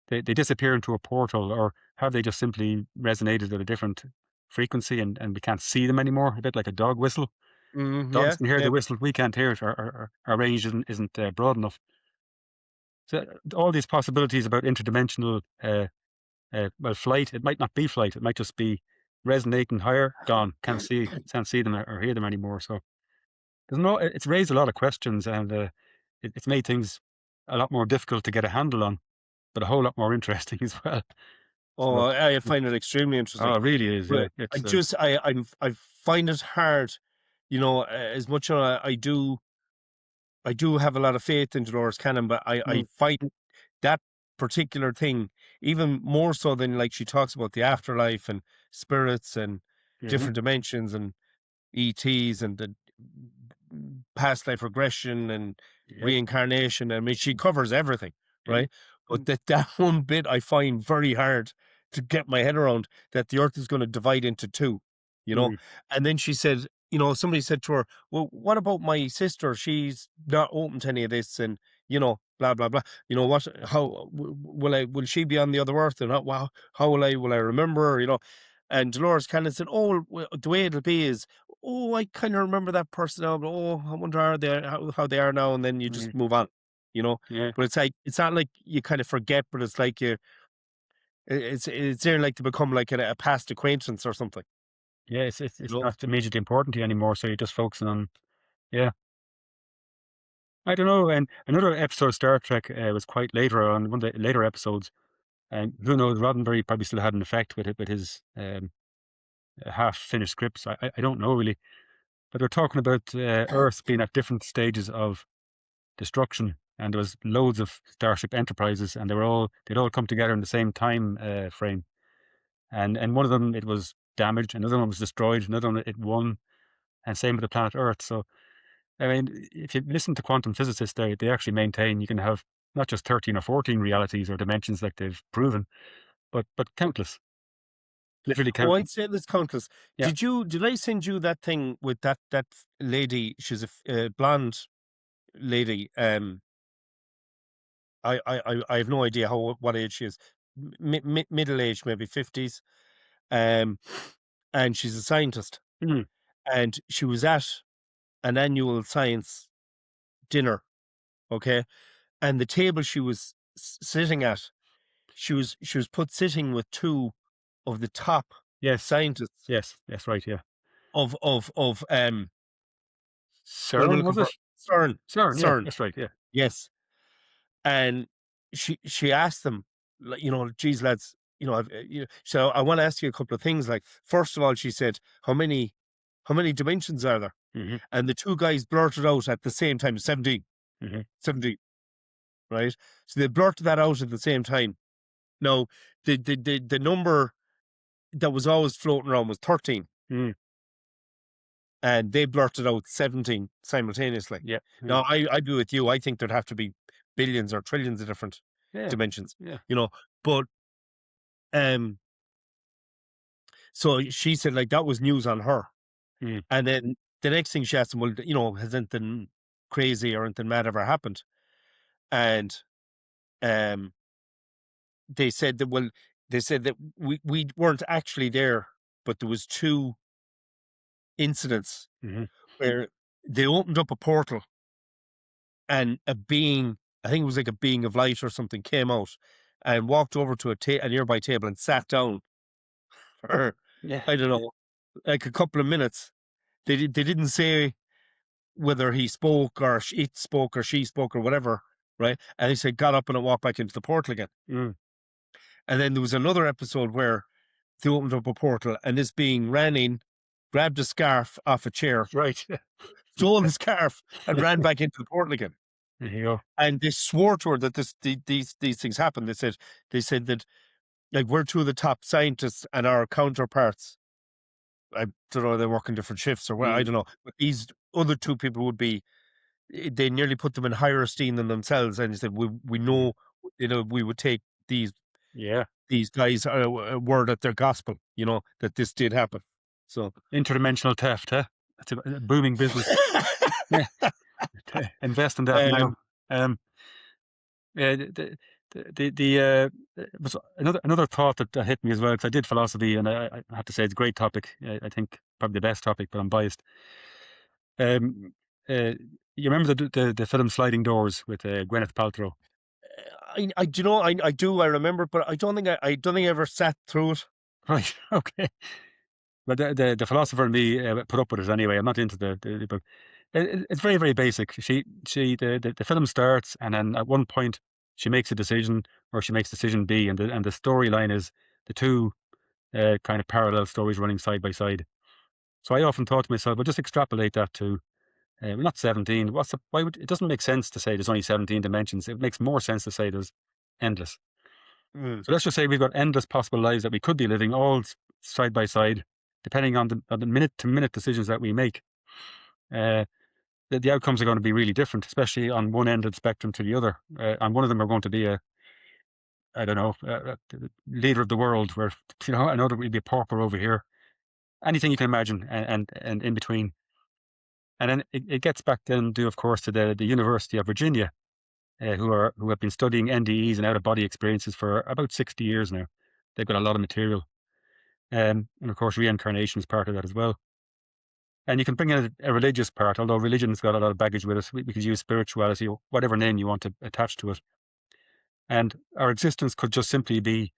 they disappear into a portal, or have they just simply resonated at a different frequency and we can't see them anymore? A bit like a dog whistle. Dogs Yeah, can hear yeah. the whistle, we can't hear it. Our range isn't broad enough. So all these possibilities about interdimensional, well, flight. It might not be flight. It might just be resonating higher. Gone. Can't see them or hear them anymore. So there's no. It's raised a lot of questions, and it's made things a lot more difficult to get a handle on, but a whole lot more interesting as well. Oh, So I find it extremely oh, interesting. it really is. Yeah, But I it's just I find it hard, as much as I do have a lot of faith in Dolores Cannon, but I mm, find that particular thing even more so than like she talks about the afterlife and spirits and yeah, different dimensions and ETs and the past life regression and yeah, reincarnation. I mean, she covers everything, yeah, right? But mm, that one bit I find very hard to get my head around, that the earth is going to divide into two, you know? mm, And then she said, somebody said to her, well, what about my sister? She's not open to any of this, and blah blah blah. What? How will she be on the other earth? And how will I remember her? And Dolores kind of said, "Oh, well, the way it'll be is, oh, I kind of remember that person now, but oh, I wonder how they are now," and then you mm, just move on, you know. yeah, But it's like it's not like you kind of forget, but it's like it's there like to become like a past acquaintance or something, yeah. It's you know. not immediately important to you anymore. So you're just focusing on yeah. I don't know. And another episode of Star Trek was quite later on, one of the later episodes. And who knows, Roddenberry probably still had an effect with it, with his half-finished scripts. I don't know really. But they're talking about Earth being at different stages of destruction. And there was loads of Starship Enterprises, and they'd all come together in the same time frame. And one of them, it was damaged, another one was destroyed, another one, it won, and same with the planet Earth. So I mean, if you listen to quantum physicists, they actually maintain you can have not just 13 or 14 realities or dimensions like they've proven, but countless, literally Oh, countless. I'd say there's countless. Yeah. Did I send you that thing with that lady? She's a blonde lady. I have no idea what age she is. Middle age, maybe 50s. Um, and she's a scientist, Mm, and she was at an annual science dinner. Okay, and the table she was sitting at, she was put sitting with two of the top yes. scientists Yes. Yes. Right. Yeah. of What am I CERN, looking was for? it? CERN. CERN, yeah, CERN. that's right, yeah. Yes. And she asked them, like, "Geez, lads, so I want to ask you a couple of things. Like, first of all, she said, how many dimensions are there?" Mhm, And the two guys blurted out at the same time, 17, mhm, 17, right? So they blurted that out at the same time. Now, the number that was always floating around was 13, mm, and they blurted out 17 simultaneously. yeah, yeah, Now, I'd be with you. I think there'd have to be billions or trillions of different yeah, dimensions, yeah, you know. But um, so she said like that was news on her. mm, And then the next thing she asked him, well, has anything crazy or anything mad ever happened? And um, they said that, well, they said that we weren't actually there, but there was two incidents mhm, where they opened up a portal and a being, I think it was like a being of light or something, came out and walked over to a nearby table and sat down for, yeah, I don't know, like a couple of minutes. They didn't say whether he spoke or it spoke or she spoke or whatever, right? And he said, got up and walked back into the portal again. mm, And then there was another episode where they opened up a portal and this being ran in, grabbed a scarf off a chair, right. stole the scarf, and ran back into the portal again. There you go. And they swore to her that these things happened. They said that, like, we're two of the top scientists and our counterparts, I don't know, they work in different shifts or what, I Mm, don't know. But these other two people would be, they nearly put them in higher esteem than themselves. And he said, we mm, know, we would take these yeah. these guys word at their gospel, that this did happen. So Interdimensional theft, huh? That's a booming business. Yeah, invest in that now. um, Um, yeah, it was another thought that hit me as well, because I did philosophy, and I have to say it's a great topic. I think probably the best topic, but I'm biased. Um, you remember the film Sliding Doors with Gwyneth Paltrow? I do I remember, but I don't think I ever sat through it. Right. Okay. But the philosopher in me put up with it anyway. I'm not into but it's very, very basic. The film starts, and then at one point she makes a decision, or she makes decision B, and the storyline is the two kind of parallel stories running side by side. So I often thought to myself, well, just extrapolate that to well, not 17. Why would it doesn't make sense to say there's only 17 dimensions. It makes more sense to say there's endless. Mm. So let's just say we've got endless possible lives that we could be living, all side by side, depending on the minute to minute decisions that we make. Uh, the outcomes are going to be really different, especially on one end of the spectrum to the other. And one of them are going to be I don't know, the leader of the world, where another will be a pauper over here. Anything you can imagine, and in between. And then it gets back then, of course, to the University of Virginia, who have been studying NDEs and out of body experiences for about 60 years now. They've got a lot of material. And of course, reincarnation is part of that as well. And you can bring in a religious part, although religion's got a lot of baggage with it. We could use spirituality, or whatever name you want to attach to it. And our existence could just simply be,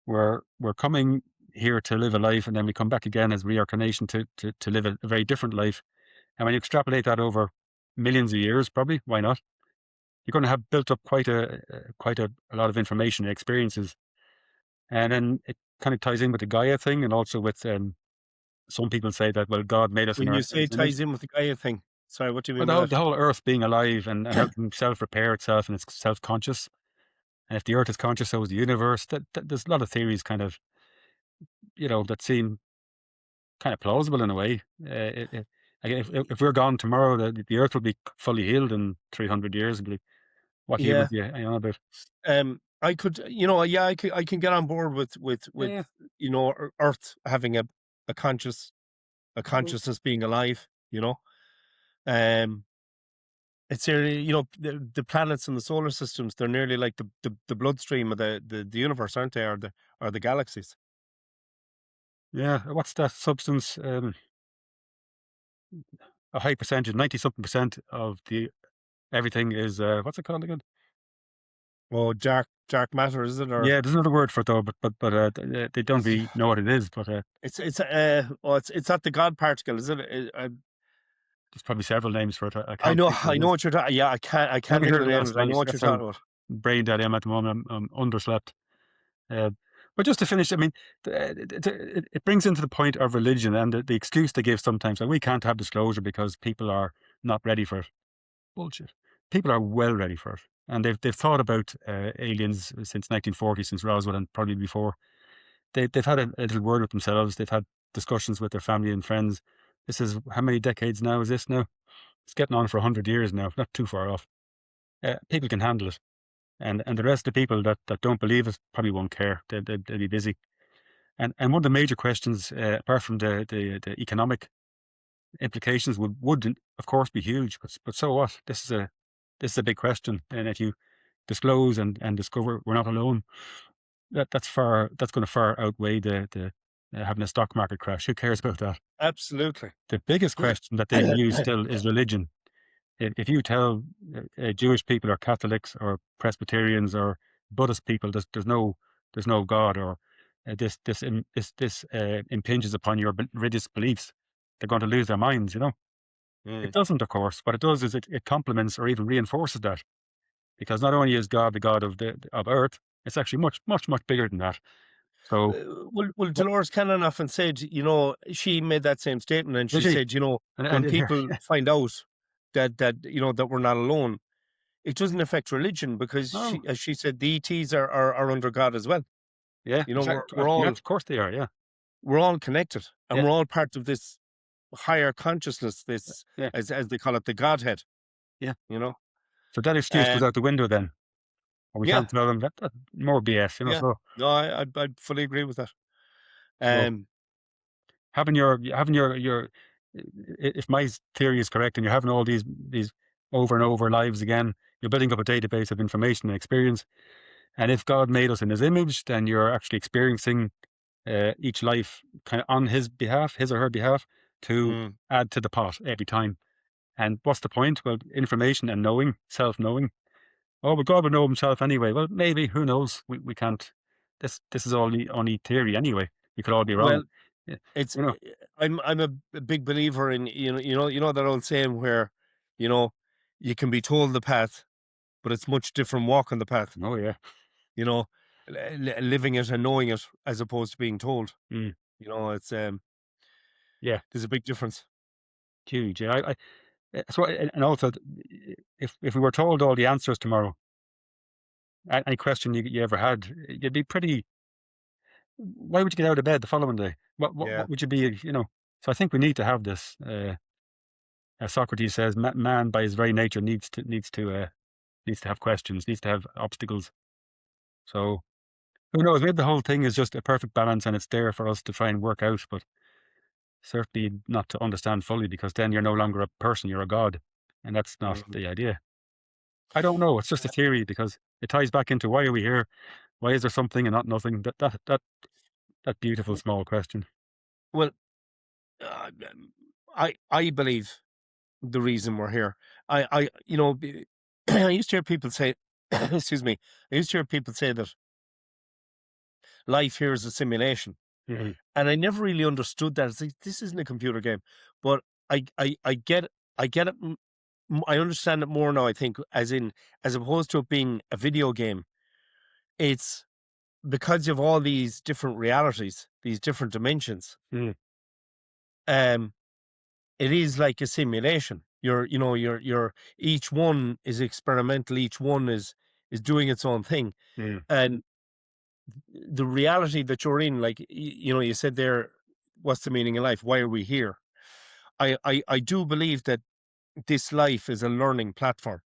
we're coming here to live a life, and then we come back again as reincarnation to live a very different life. And when you extrapolate that over millions of years, probably, why not? You're going to have built up quite a lot of information and experiences. And then it kind of ties in with the Gaia thing, and also with some people say that, well, God made us in When you say His it image. ties in with the Gaia thing, sorry, what do you Well, mean by that? the whole Earth being alive, and helping self repair itself, and it's self conscious. And if the Earth is conscious, so is the universe. There's a lot of theories, kind of, that seem kind of plausible in a way. Like, if we're gone tomorrow, the Earth will be fully healed in 300 years. It'll be, what Yeah, humans do you know about? I could, yeah, I can get on board with Yeah. Earth having a conscious a Mhm. consciousness, being alive. Um, it's nearly, the planets and the solar systems. They're nearly like the bloodstream of the universe, aren't they? Or the galaxies. Yeah. What's that substance? A high percentage, 90 something percent of the everything is what's it called again? Oh, dark matter, is it? Or Yeah, there's another word for it though, but they don't it's really know what it is. But it's it's it's not the God particle, is it? there's probably several names for it. I I can't know, think of I it know now. what you're talking. Yeah, I can't Never think of heard the of it name of last it. I know night. what you're That's how talking about. brain dead I am at the moment. I'm underslept. Uh, but just to finish, I mean, it brings into the point of religion and the excuse they give sometimes. Like, we can't have disclosure because people are not ready for it. Bullshit. People are well ready for it. And they've thought about aliens since 1940, since Roswell, and probably before. They've had a little word with themselves. They've had discussions with their family and friends. This is how many decades now is this now? It's getting on for 100 years now, not too far off. People can handle it. And the rest of the people that don't believe it probably won't care. They'll be busy. And one of the major questions, apart from the economic implications, would of course be huge. But so what? This is a big question. And if you disclose and discover we're not alone, that's going to far outweigh the having a stock market crash. Who cares about that? Absolutely. The biggest question that they'll use still is religion. If you tell Jewish people or Catholics or Presbyterians or Buddhist people there's no God, or this impinges upon your religious beliefs, they're going to lose their minds. It Mm. doesn't, of course. What it does is it complements or even reinforces that, because not only is God the God of Earth, it's actually much bigger than that. So, Well, Dolores Cannon often said, she made that same statement, and did she she? said, And I when did hear, people find out that we're not alone, it doesn't affect religion because oh, as she said, the ETs are under God as well. yeah, exactly. We're Yeah, all of course they are. Yeah, connected, and yeah, we're all part of this higher consciousness, this yeah, as they call it, the Godhead. yeah. You know, So that excuse goes um, out the window then. Or we yeah, can't tell them that more BS, yeah. So, No, I'd fully agree with that. so Um, having your, if my theory is correct, and you're having all these over and over lives again, you're building up a database of information and experience. And if God made us in His image, then you're actually experiencing each life kind of on His behalf, His or her behalf, to mm, add to the pot every time. And what's the point? Well, information and knowing, self-knowing. Oh, but God would know Himself anyway. Well, maybe. Who knows? We can't. This is only theory anyway. We could all be well, wrong. Yeah, it's you know. I'm a big believer in that old saying where you know you can be told the path, but it's much different walking the path. Oh yeah. You know, living it and knowing it as opposed to being told. Mm, It's yeah. there's a big difference. Huge. Yeah. So and also, if we were told all the answers tomorrow, any question you ever had, you'd be pretty. Why would you get out of bed the following day? Yeah. What would you be? So I think we need to have this. As Socrates says, man by his very nature needs to have questions, needs to have obstacles. So who knows? Maybe the whole thing is just a perfect balance, and it's there for us to try and work out. But certainly not to understand fully, because then you're no longer a person; you're a god, and that's not Mhm. the idea. I don't know. It's just a theory, because it ties back into why are we here? Why is there something and not nothing? That beautiful small question. Well, I believe the reason we're here. I used to hear people say, excuse me, I used to hear people say that life here is a simulation, Mhm. and I never really understood that. It's like, this isn't a computer game, but I get I get it. I understand it more now. I think, as opposed to it being a video game, it's because of all these different realities, these different dimensions. Mm, Um, it is like a simulation. You're each one is experimental. Each one is doing its own thing, mm, and the reality that you're in, like you said there, what's the meaning of life? Why are we here? I do believe that this life is a learning platform,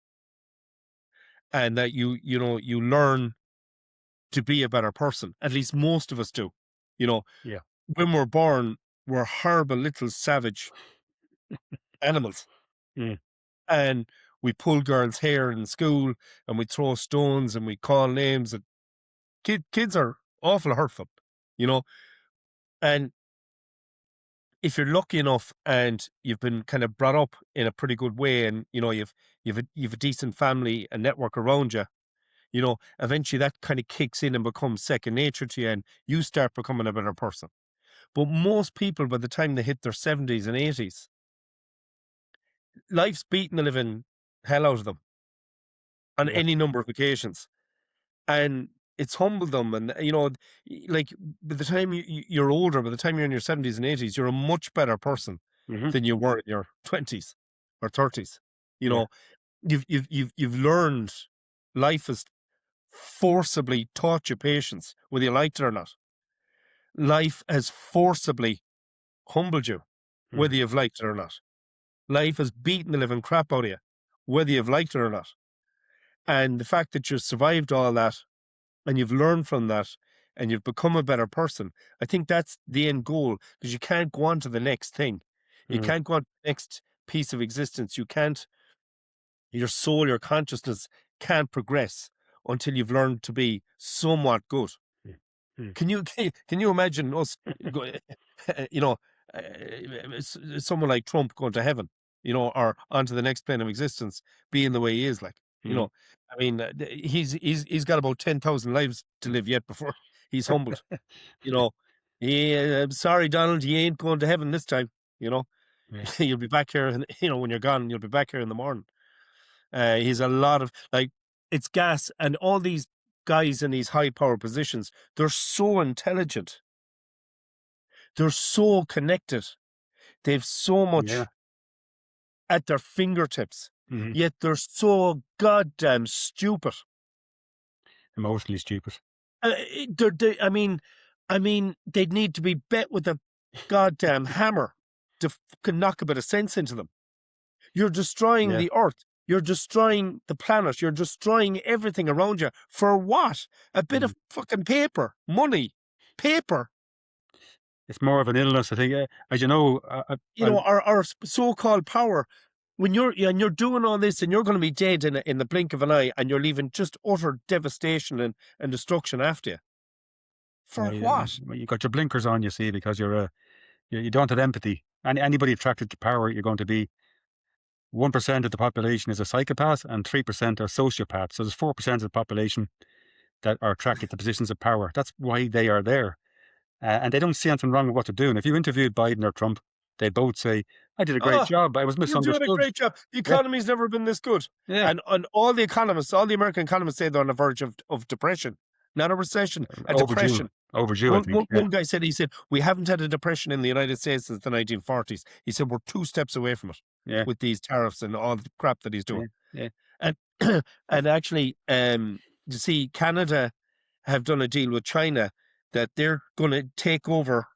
and that you learn to be a better person. At least most of us do. You know, yeah. when we're born, we're horrible little savage animals, Mm, and we pull girls' hair in school, and we throw stones, and we call names. And kids are awful hurtful, you know. And if you're lucky enough and you've been kind of brought up in a pretty good way, and you've a decent family and network around you, eventually that kind of kicks in and becomes second nature to you, and you start becoming a better person. But most people, by the time they hit their 70s and 80s, life's beaten the living hell out of them on Yeah. any number of occasions, and it's humbled them. And you know, like by the time you're older, by the time you're in your 70s and 80s, you're a much better person Hmm. than you were in your 20s or 30s. You Yeah. know, you've learned life has forcibly taught you patience, whether you liked it or not. Life has forcibly humbled you, Hmm. whether you've liked it or not. Life has beaten the living crap out of you, whether you've liked it or not. And the fact that you've survived all that and you've learned from that and you've become a better person, I think that's the end goal, because you can't go on to the next thing. You Hmm. can't go on to the next piece of existence. You can't, your soul, your consciousness can't progress until you've learned to be somewhat good. Hmm. Can you imagine us, you know, someone like Trump going to heaven, or onto the next plane of existence, being the way he is, like, you Hmm. know, I mean, he's got about 10,000 lives to live yet before he's humbled. You know, I'm sorry, Donald, you ain't going to heaven this time. You know, Yeah. you'll be back here, and when you're gone, you'll be back here in the morning. He's a lot of like, it's gas, and all these guys in these high power positions, they're so intelligent, they're so connected, they've so Yeah. much at their fingertips, Hmm. yet they're so goddamn stupid. Emotionally stupid. I mean, they'd need to be bet with a goddamn hammer to knock a bit of sense into them. You're destroying Yeah. the earth. You're destroying the planet. You're destroying everything around you. For what? A bit Hmm. of fucking paper, money, paper. It's more of an illness, I think. As you know, Our so-called power. When you're doing all this, and you're going to be dead in the blink of an eye, and you're leaving just utter devastation and destruction after you. For what? you got your blinkers on, you see, because you don't have empathy. Anybody attracted to power, you're going to be 1% of the population is a psychopath and 3% are sociopaths. So there's 4% of the population that are attracted to positions of power. That's why they are there. And they don't see anything wrong with what they're doing. If you interviewed Biden or Trump, they both say, I did a great Oh, job. I was you're doing a misunderstood. great job. The Yeah. economy's never been this good. Yeah. And all the economists, all the American economists say they're on the verge of depression. Not a recession, a Overdue. depression. Overdue, I One, think. one, Yeah. one guy said, we haven't had a depression in the United States since the 1940s. He said, we're 2 steps away from it Yeah. with these tariffs and all the crap that he's Yeah. doing. Yeah. And, and actually, you see, Canada have done a deal with China that they're going to take over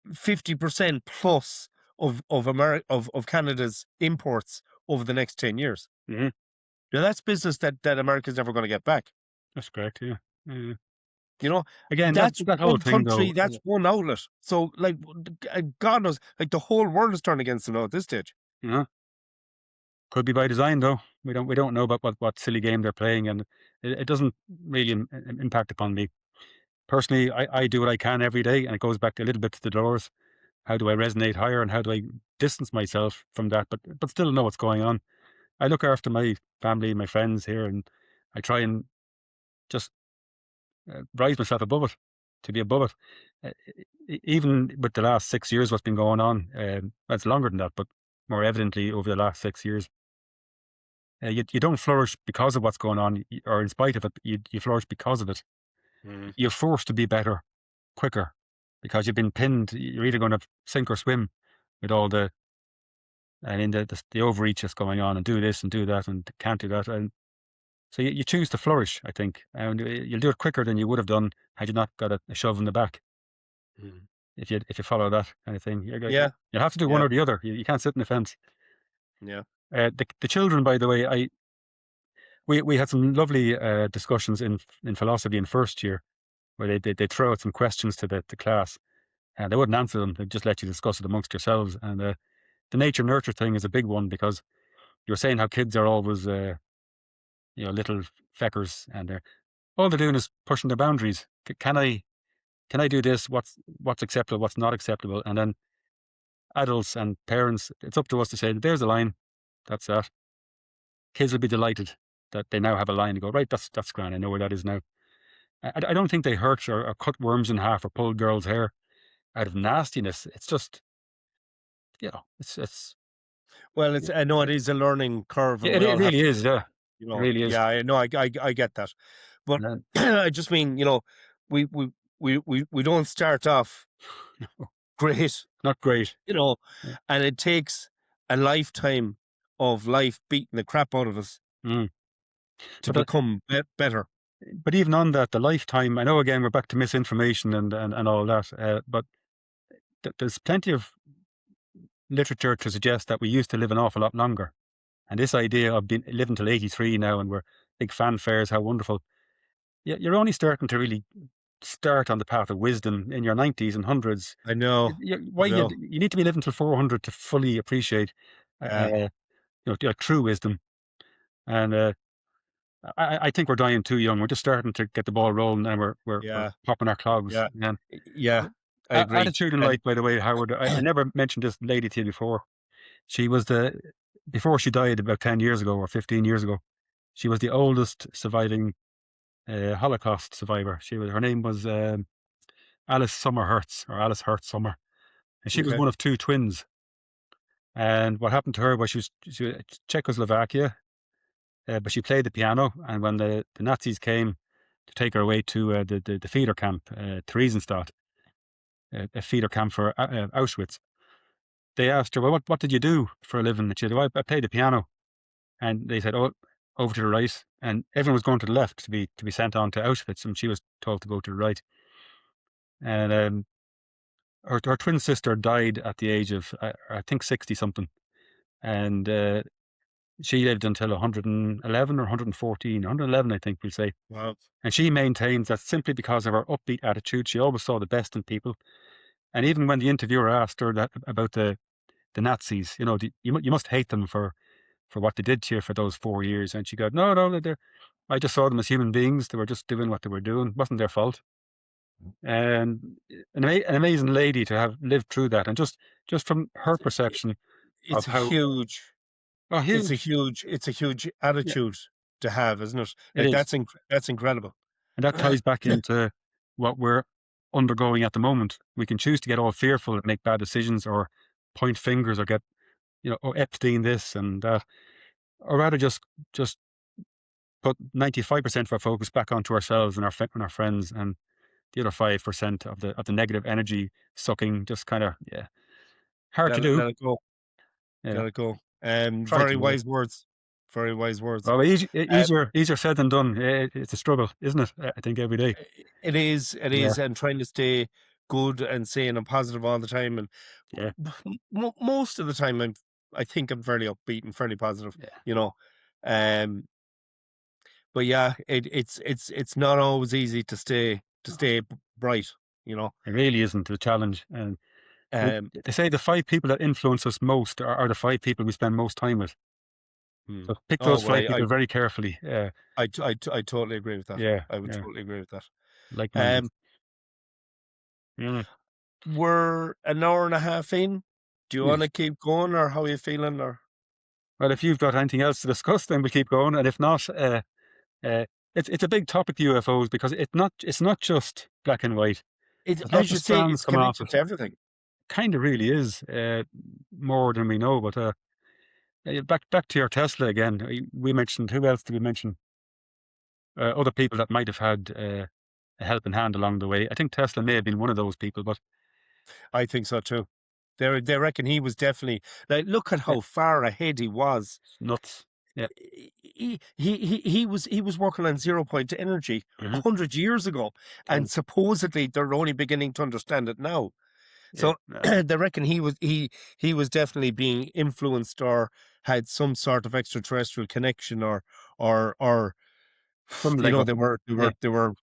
50% plus of Canada's imports over the next 10 years. Hmm. Now that's business that America's never going to get back. That's correct. Yeah. Yeah. You know, Again, that's that whole one thing, country, though, that's one outlet. So, like, God knows, like, the whole world is turned against them now at this stage. you know, could be by design, though. We don't know about what silly game they're playing, and it doesn't really impact upon me. Personally, I do what I can every day, and it goes back a little bit to the doors. How do I resonate higher, and how do I distance myself from that, but still know what's going on? I look after my family, my friends here, and I try and just rise myself above it, to be above it. Even with the last 6 years, what's been going on, it's longer than that, but more evidently over the last 6 years, you don't flourish because of what's going on, or in spite of it. You flourish because of it. Mhm. You're forced to be better, quicker, because you've been pinned. You're either going to sink or swim with all the overreach that's going on, and do this and do that and can't do that. And so you choose to flourish, I think, and you'll do it quicker than you would have done had you not got a shove in the back. Mhm. If you follow that kind of thing, Yeah, you have to do one yeah, or the other. You can't sit in the fence. yeah. The children, by the way, we had some lovely discussions in philosophy in first year, where they throw out some questions to the class, and they wouldn't answer them. They just let you discuss it amongst yourselves. And the nature nurture thing is a big one, because you were saying how kids are always little feckers, and all they're doing is pushing the boundaries. Can I do this? What's acceptable? What's not acceptable? And then adults and parents, it's up to us to say, there's a line. That's that. Kids will be delighted that they now have a line to go, right, that's grand. I know where that is now. I don't think they hurt or cut worms in half or pulled girls' hair out of nastiness. It's just, it's Well, Yeah, I know it is a learning curve, yeah, and we it all have really to, is. Yeah, it really is. yeah, I know, I get that, but And then, I just mean, we we we don't start off great, not great. you know, Yeah. and it takes a lifetime of life beating the crap out of us Mm. to But become better. even on that, the lifetime. I know again we're back to misinformation and all that. But there's plenty of literature to suggest that we used to live an awful lot longer. And this idea of being living till 83 now, and we're big fanfares, how wonderful. You're only starting to really start on the path of wisdom in your 90s and hundreds. I know, Why I know, you need to be living till 400 to fully appreciate, yeah, true wisdom. And I think we're dying too young. We're just starting to get the ball rolling, and we're yeah, popping our clogs. yeah, And yeah, I agree, attitude in life, and by the way, Howard. I never mentioned this lady to you before. She was before she died about 10 years ago or 15 years ago. She was the oldest surviving Holocaust survivor. Her name was Alice Summer Hertz, or Alice Hertz Summer, and she was okay, one of two twins. And what happened to her was she was Czechoslovakia, but she played the piano. And when the Nazis came to take her away to the feeder camp, Theresienstadt, a feeder camp for Auschwitz, they asked her, "Well, what did you do for a living?" And she said, "Well, I played the piano." And they said, "Oh, over to the right." And everyone was going to the left to be sent on to Auschwitz, and she was told to go to the right. And her twin sister died at the age of I think 60 something, and she lived until 111 or 114, 111, I think we'll say. wow, And she maintains that simply because of her upbeat attitude, she always saw the best in people. And even when the interviewer asked her about the Nazis, you must hate them for what they did to you for those 4 years. And she goes, "No, no, I just saw them as human beings. They were just doing what they were doing. It wasn't their fault." And an amazing lady to have lived through that. And just from her it's perception of it's a how, huge oh, huge. it's a huge Yeah, attitude to have, isn't it? it Like is. that's incredible. And that ties back into what we're undergoing at the moment. We can choose to get all fearful and make bad decisions or point fingers or get, oh, Epstein this and that, or rather just put 95% of our focus back onto ourselves and and our friends, and the other 5% of the negative energy sucking, just kind of, yeah, hard to do. Let it go, Yeah. let it go. Try Very to, yeah. wise words, very wise words. Well, Um, easier said than done. It's a struggle, isn't it? I think every day. it Yeah. is, and trying to stay good and sane and positive all the time, and Yeah. most of the time, I think I'm fairly upbeat and fairly positive, Yeah. you know. Um, but yeah, it's not always easy to stay bright, you know. It really isn't a challenge. And Um, they say the five people that influence us most are the five people we spend most time with. hmm. So pick Oh those well, five people very carefully. I totally agree with that. Yeah, I would yeah, totally agree with that. like-minded. Um, Yeah. we're an hour and a half in. Do you want Yes. to keep going, or how are you feeling? Or Well, if you've got anything else to discuss, then we'll keep going. And if not, uh, it's a big topic, UFOs, because it's not just black and white. it, There's lots as of you say, strands it's coming off connected it. to everything. Kind of really is more than we know. But back to your Tesla again. We mentioned, who else did we mention? Other people that might have had a helping hand along the way. I think Tesla may have been one of those people, but I think so too. They reckon he was definitely, like, look at yeah, how far ahead he was. it's nuts. Yeah. He was working on zero point energy Hmm. 100 years ago, and supposedly they're only beginning to understand it now. Yeah. So they reckon he was definitely being influenced, or had some sort of extraterrestrial connection, or Something like what? Yeah.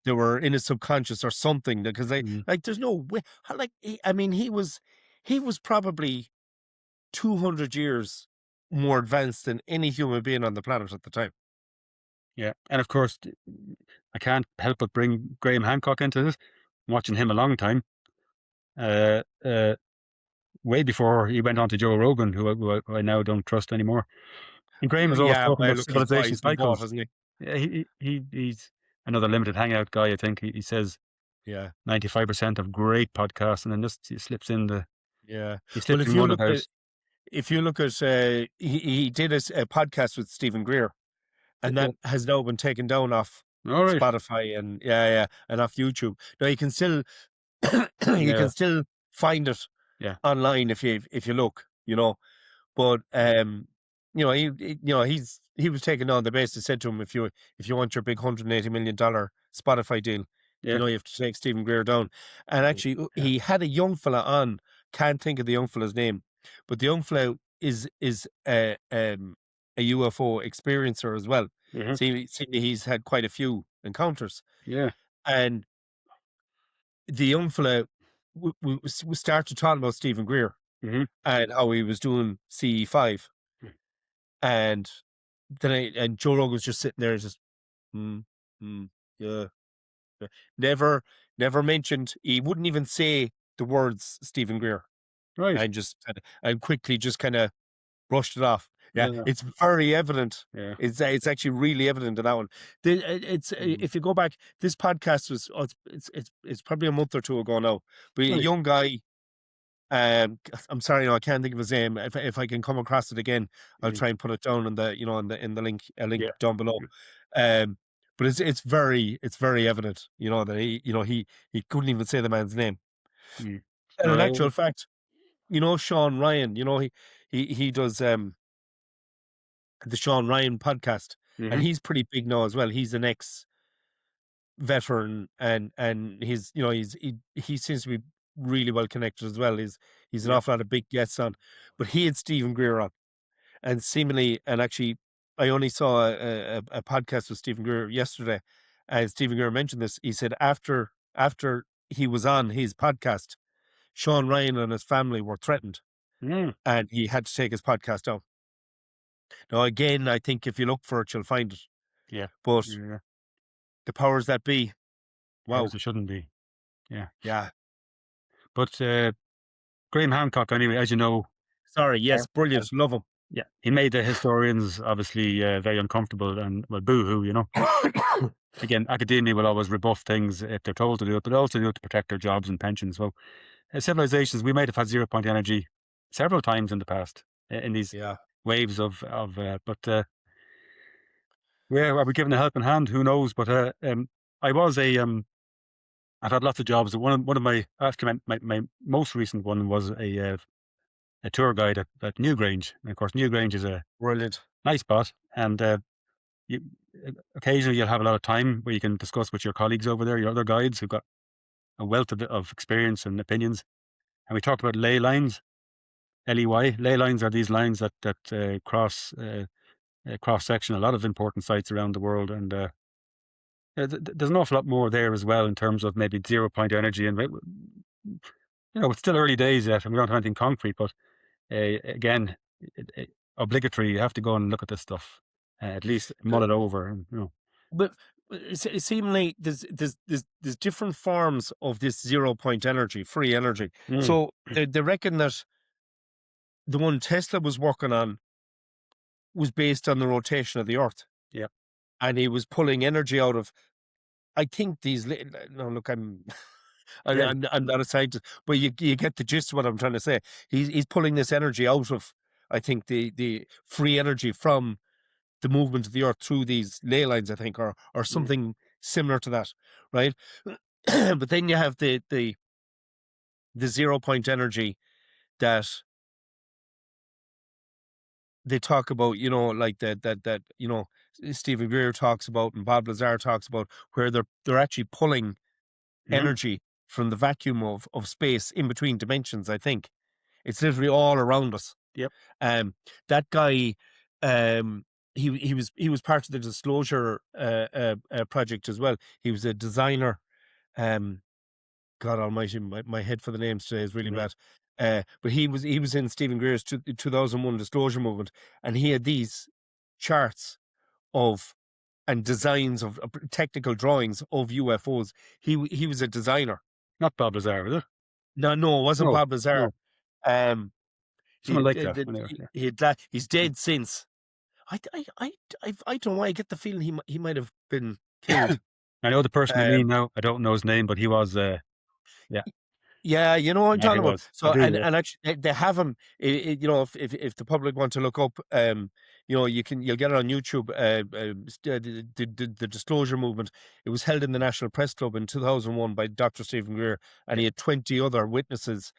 they were in his subconscious or something, because they, Mm. like, there's no way, like, I mean, he was probably 200 years more advanced than any human being on the planet at the time. Yeah. And of course, I can't help but bring Graham Hancock into this. Watching him a long time, uh, uh, way before he went on to Joe Rogan, who I now don't trust anymore. And Graham is always Yeah, talking well, about look, civilization he's been bought, cycles. hasn't he? Yeah, he's another limited hangout guy. I think he says Yeah, 95% of great podcasts, and then just yeah. he Well, slips in one about if you look at, he did a podcast with Stephen Greer, and that Oh, has now been taken down off all right. Spotify and and off YouTube. Now you can still you Yeah. can still find it Yeah. online if you look, you know. But he was taken on. The basis said to him, if you want your big $180 million Spotify deal, Yeah. you have to take Stephen Greer down. And actually, Yeah. he had a young fella on. Can't think of the young fella's name, but the young fella is a UFO experiencer as well. Hmm. See, he's had quite a few encounters, Yeah. and the young fella we started talking about Stephen Greer Hmm. and how he was doing CE5. And and Joe Rogan was just sitting there, just mm, mm, yeah, yeah." Never, never mentioned. He wouldn't even say the words Stephen Greer, Right. and just and quickly just kind of brushed it off. Yeah, Yeah. it's very evident. Yeah. It's actually really evident in that one. It's Mm. if you go back, this podcast was it's probably a month or two ago now. But a Right. young guy. I'm sorry, no, I can't think of his name. If I can come across it again, I'll Mm. try and put it down in the in the link link Yeah. down below. Mm. Um, but it's very evident, that he couldn't even say the man's name. Mm. And in No. actual fact, Sean Ryan, he does the Sean Ryan podcast, and Hmm. he's pretty big now as well. He's an ex veteran, and he seems to be really well connected as well. He's an Yeah. awful lot of big guests on, but he had Stephen Greer on, and seemingly, and actually, I only saw a podcast with Stephen Greer yesterday, and Stephen Greer mentioned this. He said after he was on his podcast, Sean Ryan and his family were threatened, Mm. and he had to take his podcast down. Now, again, I think if you look for it, you'll find it. Yeah. But Yeah. the powers that be, wow, Powers it shouldn't be. Yeah. yeah. But Graham Hancock, anyway, as you know, Sorry, uh, yes, uh, brilliant, love him. yeah, he made the historians obviously very uncomfortable and, well, boo-hoo, Again, academia will always rebuff things if they're told to do it, but also do it to protect their jobs and pensions. So, civilizations, we might have had zero-point energy several times in the past in these Yeah. waves but where are we given a helping hand? Who knows? But I was I've had lots of jobs. One of my actually my most recent one was a tour guide at Newgrange. And of course, Newgrange is a Brilliant. nice spot, and you, occasionally you'll have a lot of time where you can discuss with your colleagues over there, your other guides who've got a wealth of experience and opinions. And we talked about ley lines, LEY. Ley lines are these lines that cross section a lot of important sites around the world, and there's an awful lot more there as well in terms of maybe zero-point energy. And it's still early days yet, and we don't have anything concrete. But again, obligatory. You have to go and look at this stuff, at least mull it over. And. But it seemingly there's different forms of this 0 point energy, free energy. Mm. So they reckon that the one Tesla was working on was based on the rotation of the Earth, Yeah. and he was pulling energy out of. I think these. No, look, Yeah. I'm not a scientist, but you get the gist of what I'm trying to say. He's pulling this energy out of. I think the free energy from the movement of the Earth through these ley lines, I think, or Mm. something similar to that, right? But then you have the 0 point energy that they talk about, like that Stephen Greer talks about and Bob Lazar talks about, where they're actually pulling Mm. energy from the vacuum of space in between dimensions. I think it's literally all around us. Yep. That guy, um, he was part of the Disclosure project as well. He was a designer. Um, God Almighty, my head for the names today is really Yeah. bad. But he was in Stephen Greer's 2001 Disclosure Movement, and he had these charts of and designs of technical drawings of UFOs. He was a designer. Not Bob Lazar, was it? No, it wasn't No. Bob Lazar. No. Um, Someone like that. Anyway. Yeah. he's dead since. I don't know why I get the feeling he might have been killed. I know the person you Um, mean now. I don't know his name, but he was. Yeah. Yeah, you know what I'm Yeah, he talking about. was. I So, do. and actually, they have him. You know, if the public want to look up, you know, you'll get it on YouTube. The disclosure movement. It was held in the National Press Club in 2001 by Dr. Stephen Greer, and Yeah, he had 20 other witnesses,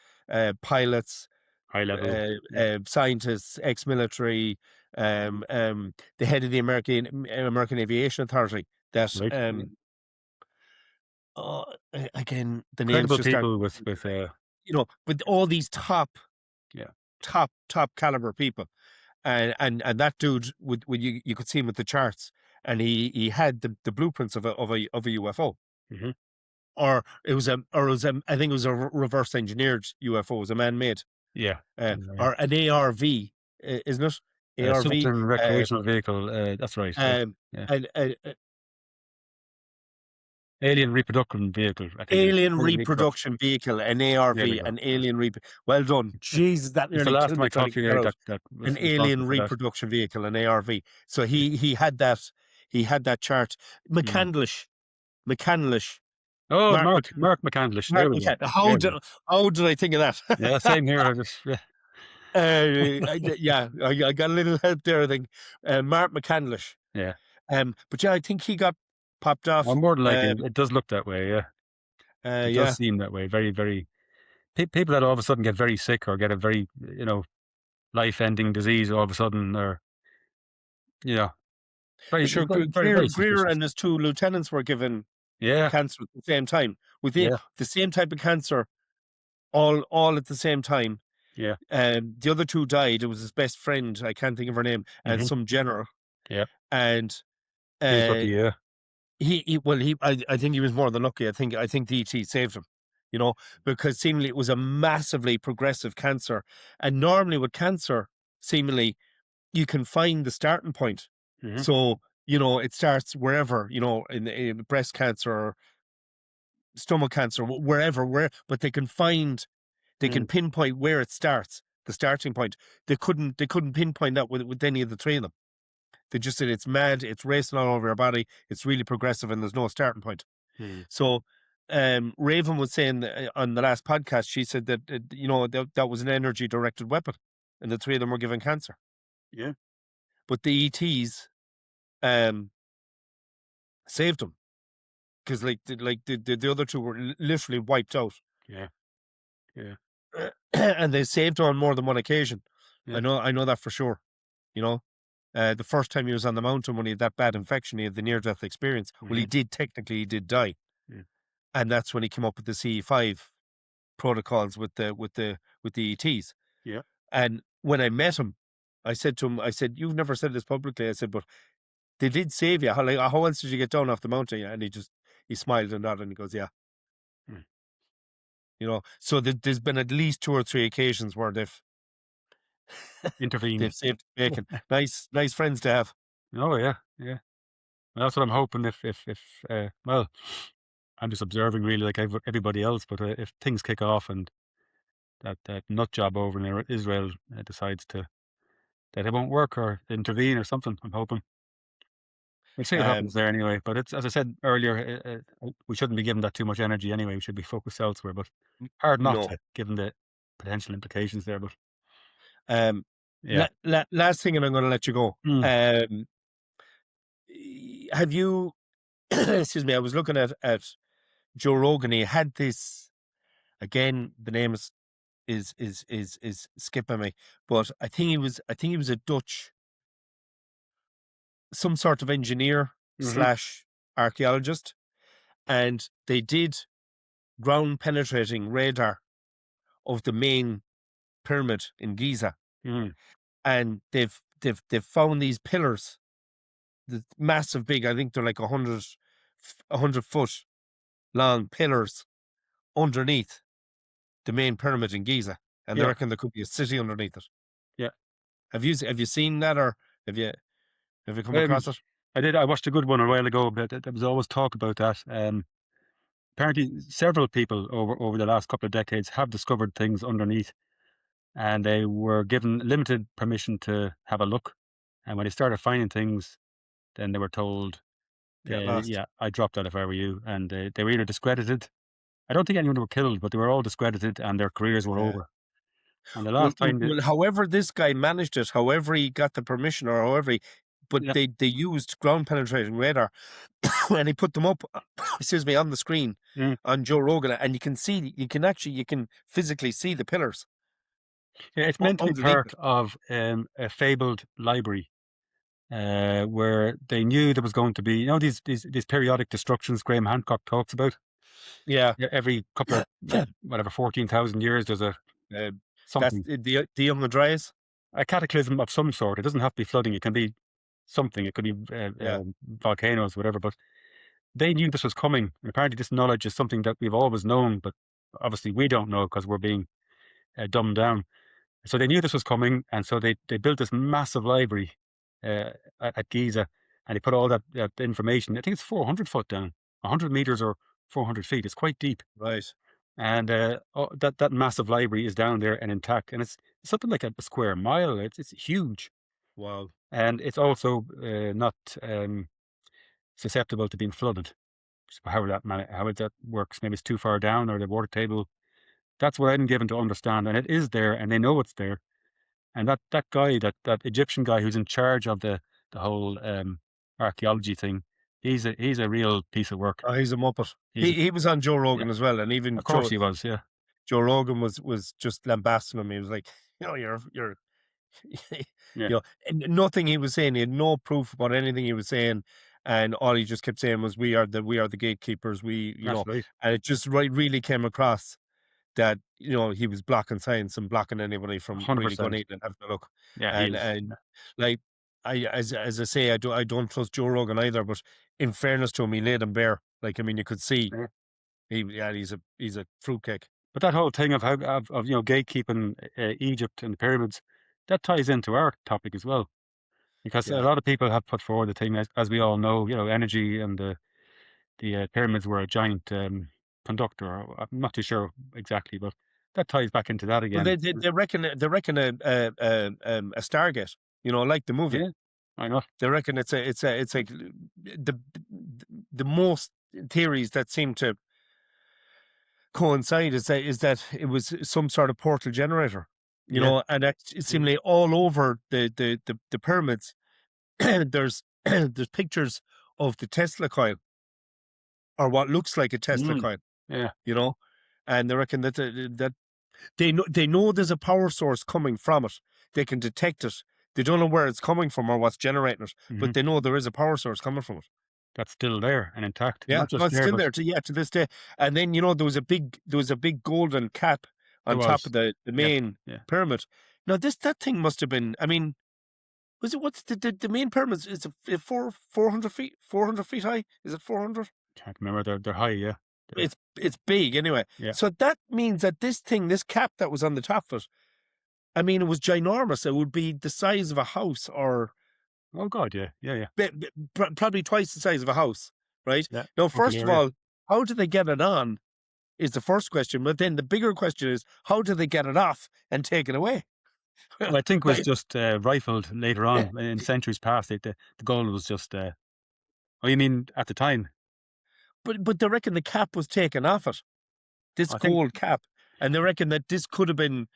pilots, high level. Yeah, scientists, ex-military, the head of the American Aviation Authority. That right. Yeah. uh, again, the names Credible just aren't. people with You know, with all these yeah. top caliber people, and that dude, with you could see him with the charts, and he had the blueprints of a UFO, Hmm. or it was I think it was a reverse engineered UFO, it was a man made, Yeah. or an ARV, isn't it? ARV, Something recreational vehicle. That's right. um, Yeah. an Alien reproduction vehicle. I think it is. alien Alien reproduction. reproduction vehicle, an There we ARV, go. an alien well done. Jesus, that It's the nearly last killed of me my trying to coffee get that there out. that An was responsible alien for that. reproduction vehicle, an ARV. So he had that. He had that chart. Mm. McCandlish, McCandlish, Oh, Mark Mark McCandlish. Mark McCandlish. There Mark we go. McCandlish. There we go. How did I think of Yeah, that? same here. I just yeah. Yeah, I got a little help there. I think Mark McCandlish. Yeah. But yeah, I think he got popped Well, off. more than likely, it does look that way. Yeah, it does Yeah, seem that way. Very, very people that all of a sudden get very sick or get a very life-ending disease all of a sudden, or you know, but sure, very, very Greer suspicious. and his two lieutenants were given Yeah, cancer at the same time, with yeah, the same type of cancer, all at the same time. yeah. The other two died. It was his best friend, I can't think of her name, and Hmm. some general. Yeah, And he was uh, lucky. Yeah. I think he was more than lucky. I think the ET saved him. You know, because seemingly it was a massively progressive cancer, and normally with cancer, seemingly you can find the starting point. Hmm. So you know it starts wherever, you know, in breast cancer or stomach cancer, wherever, but they can Mm. pinpoint where it starts, the starting point. They couldn't pinpoint that with any of the three of them. They just said it's mad, it's racing all over your body, it's really progressive, and there's no starting point. Mm. So, Raven was saying on the last podcast, she said that you know that was an energy directed weapon, and the three of them were given cancer. Yeah, But the ETs um, saved them because the other two were literally wiped out, yeah, yeah, and they saved on more than one occasion. yeah. I know that for sure. You know, the first time he was on the mountain when he had that bad infection, he had the near death experience. Well, Hmm. he did die, Yeah. and that's when he came up with the CE5 protocols with the ETs. Yeah. And when I met him, I said to him, I said, "You've never said this publicly." I said, "But they did save you. How else did you get down off the mountain?" And he smiled and nodded and he goes, "Yeah." Mm. You know, so there's been at least two or three occasions where Intervened. they've saved bacon. Nice friends to have. Oh yeah, yeah. Well, that's what I'm hoping. If well, I'm just observing really like everybody else. But if things kick off and that nut job over in Israel decides that it won't work or intervene or something, I'm hoping. We'll see what Um, happens there anyway. But it's as I said earlier, we shouldn't be giving that too much energy anyway. We should be focused elsewhere. But hard not no. to, given the potential implications there. But Um, yeah. last thing, and I'm going to let you go. Mm. Have you? Excuse me. I was looking at Joe Rogan. He had this again. The name is skipping me, but I think he was a Dutch, some sort of engineer Hmm. slash archaeologist, and they did ground penetrating radar of the main pyramid in Giza, Mm. and they've found these pillars, the massive big. I think they're like 100 foot long pillars underneath the main pyramid in Giza, and they Yeah. reckon there could be a city underneath it. Yeah. Have you seen that, or have you have you come Um, across it? I did. I watched a good one a while ago, but there was always talk about that. Apparently, several people over the last couple of decades have discovered things underneath, and they were given limited permission to have a look. And when they started finding things, then they were told, Get lost. "Yeah, I dropped out if I were you." And they were either discredited I don't think anyone were killed, but they were all discredited and their careers were Yeah. over. And the Well, last time that, however this guy managed it, however he got the permission, or however but yeah, they used ground penetrating radar, and he put them up, excuse me, on the screen mm, on Joe Rogan, and you can physically see the pillars yeah, it's meant to be underneath part it. of a fabled library where they knew there was going to be, these periodic destructions Graham Hancock talks about. Yeah. Yeah, every couple of, whatever, 14,000 years, there's a Uh, that's something, the young Andreas. a cataclysm of some sort. It doesn't have to be flooding. It can be something. It could be Yeah. volcanoes, whatever. But they knew this was coming. And apparently, this knowledge is something that we've always known, but obviously we don't know because we're being dumbed down. So they knew this was coming, and so they built this massive library uh, at Giza, and they put all that information. I think it's 400 foot down, 100 meters or 400 feet. It's quite deep, Right. and that massive library is down there and intact, and it's something like a square mile. It's huge, Wow. and it's also not susceptible to being flooded. So how that works? Maybe it's too far down, or the water table. That's what I'm given to understand, and it is there, and they know it's there. And that guy, that Egyptian guy who's in charge of the whole archaeology thing, he's a real piece of work. Oh, he's a muppet. He's He was on Joe Yeah, Rogan as well, and even of course he was. Yeah, Joe Rogan was just lambasting him. He was like, you're yeah, and nothing he was saying. He had no proof about anything he was saying, and all he just kept saying was, we are the gatekeepers. that's right. And it just really came across that he was blocking science and blocking anybody from really going 100%. in and having a look. Yeah, he And is. like as I say, I don't trust Joe Rogan either. But in fairness to him, he laid him bare. Like, I mean, you could see Yeah. he's a fruitcake. But that whole thing of how of gatekeeping Egypt and the pyramids, that ties into our topic as well, because a Yeah. lot of people have put forward the thing, as we all know, energy and the pyramids were a giant conductor. I'm not too sure exactly, but that ties back into that Well, again. they reckon a Stargate. Like the movie. Yeah, I know. They reckon it's like the most theories that seem to coincide is that it was some sort of portal generator. Yeah, And that it yeah. seemingly all over the pyramids. there's there's pictures of the Tesla coil, or what looks like a Tesla Mm, coil. yeah. You know, and they reckon that they know there's a power source coming from it. They can detect it. They don't know where it's coming from or what's generating it, Hmm. but they know there is a power source coming from it. That's still there and intact. Yeah, Not no, just it's there, still but there to this day. And then there was a big golden cap there on top was. of the Yeah, main yeah. pyramid. Now that thing must have been. I mean, was it what's the main pyramid? Is it 400 feet? 400 feet high? Is it 400? Can't remember. They're high. Yeah, they're, It's big anyway. yeah. So that means that this cap that was on the top of it, I mean, it was ginormous. It would be the size of a house, or Oh God, yeah, yeah, yeah, probably twice the size of a house, right? yeah. Now, Open first of area. all, how do they get it on is the first question. But then the bigger question is, how do they get it off and take it away? Well, I think was Right? just rifled later Yeah. on in centuries past. The goal was just. Oh, you mean at the time? But they reckon the cap was taken off it, this I think. gold cap. And they reckon that this could have been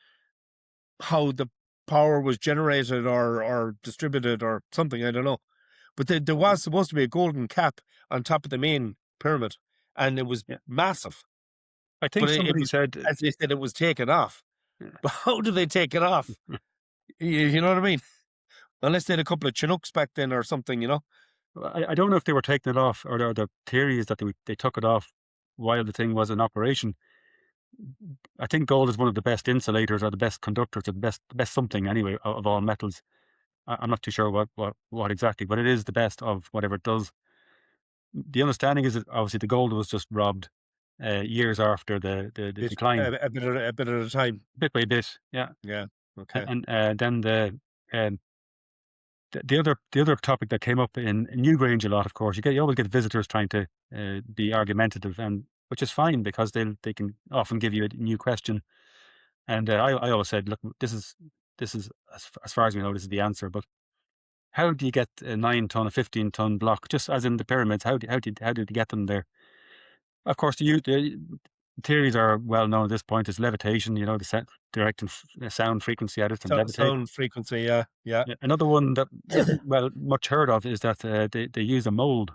how the power was generated or distributed or something. I don't know. But there was supposed to be a golden cap on top of the main pyramid, and it was Yeah, massive. I think But it somebody was, said. as they said, it was taken off. But how do they take it off? You know what I mean? Unless they had a couple of Chinooks back then or something. I don't know if they were taking it off, or the theory is that they took it off while the thing was in operation. I think gold is one of the best insulators, or the best conductors, or the best something anyway of all metals. I'm not too sure what exactly, but it is the best of whatever it does. The understanding is that obviously the gold was just robbed years after the decline, A bit at a time. bit by bit. Yeah, Yeah. Okay. and then um, the other topic that came up in Newgrange a lot, of course, you always get visitors trying to be argumentative, and which is fine because they can often give you a new question. And I always said, look, this is as far as we know, this is the answer. But how do you get a 9 ton, a 15 ton block, just as in the pyramids? How did you get them there? Of course, theories are well known at this point. Is levitation, the directing sound frequency at it and levitate. Sound frequency, yeah, yeah. Yeah, another one that isn't well much heard of is that they use a mold.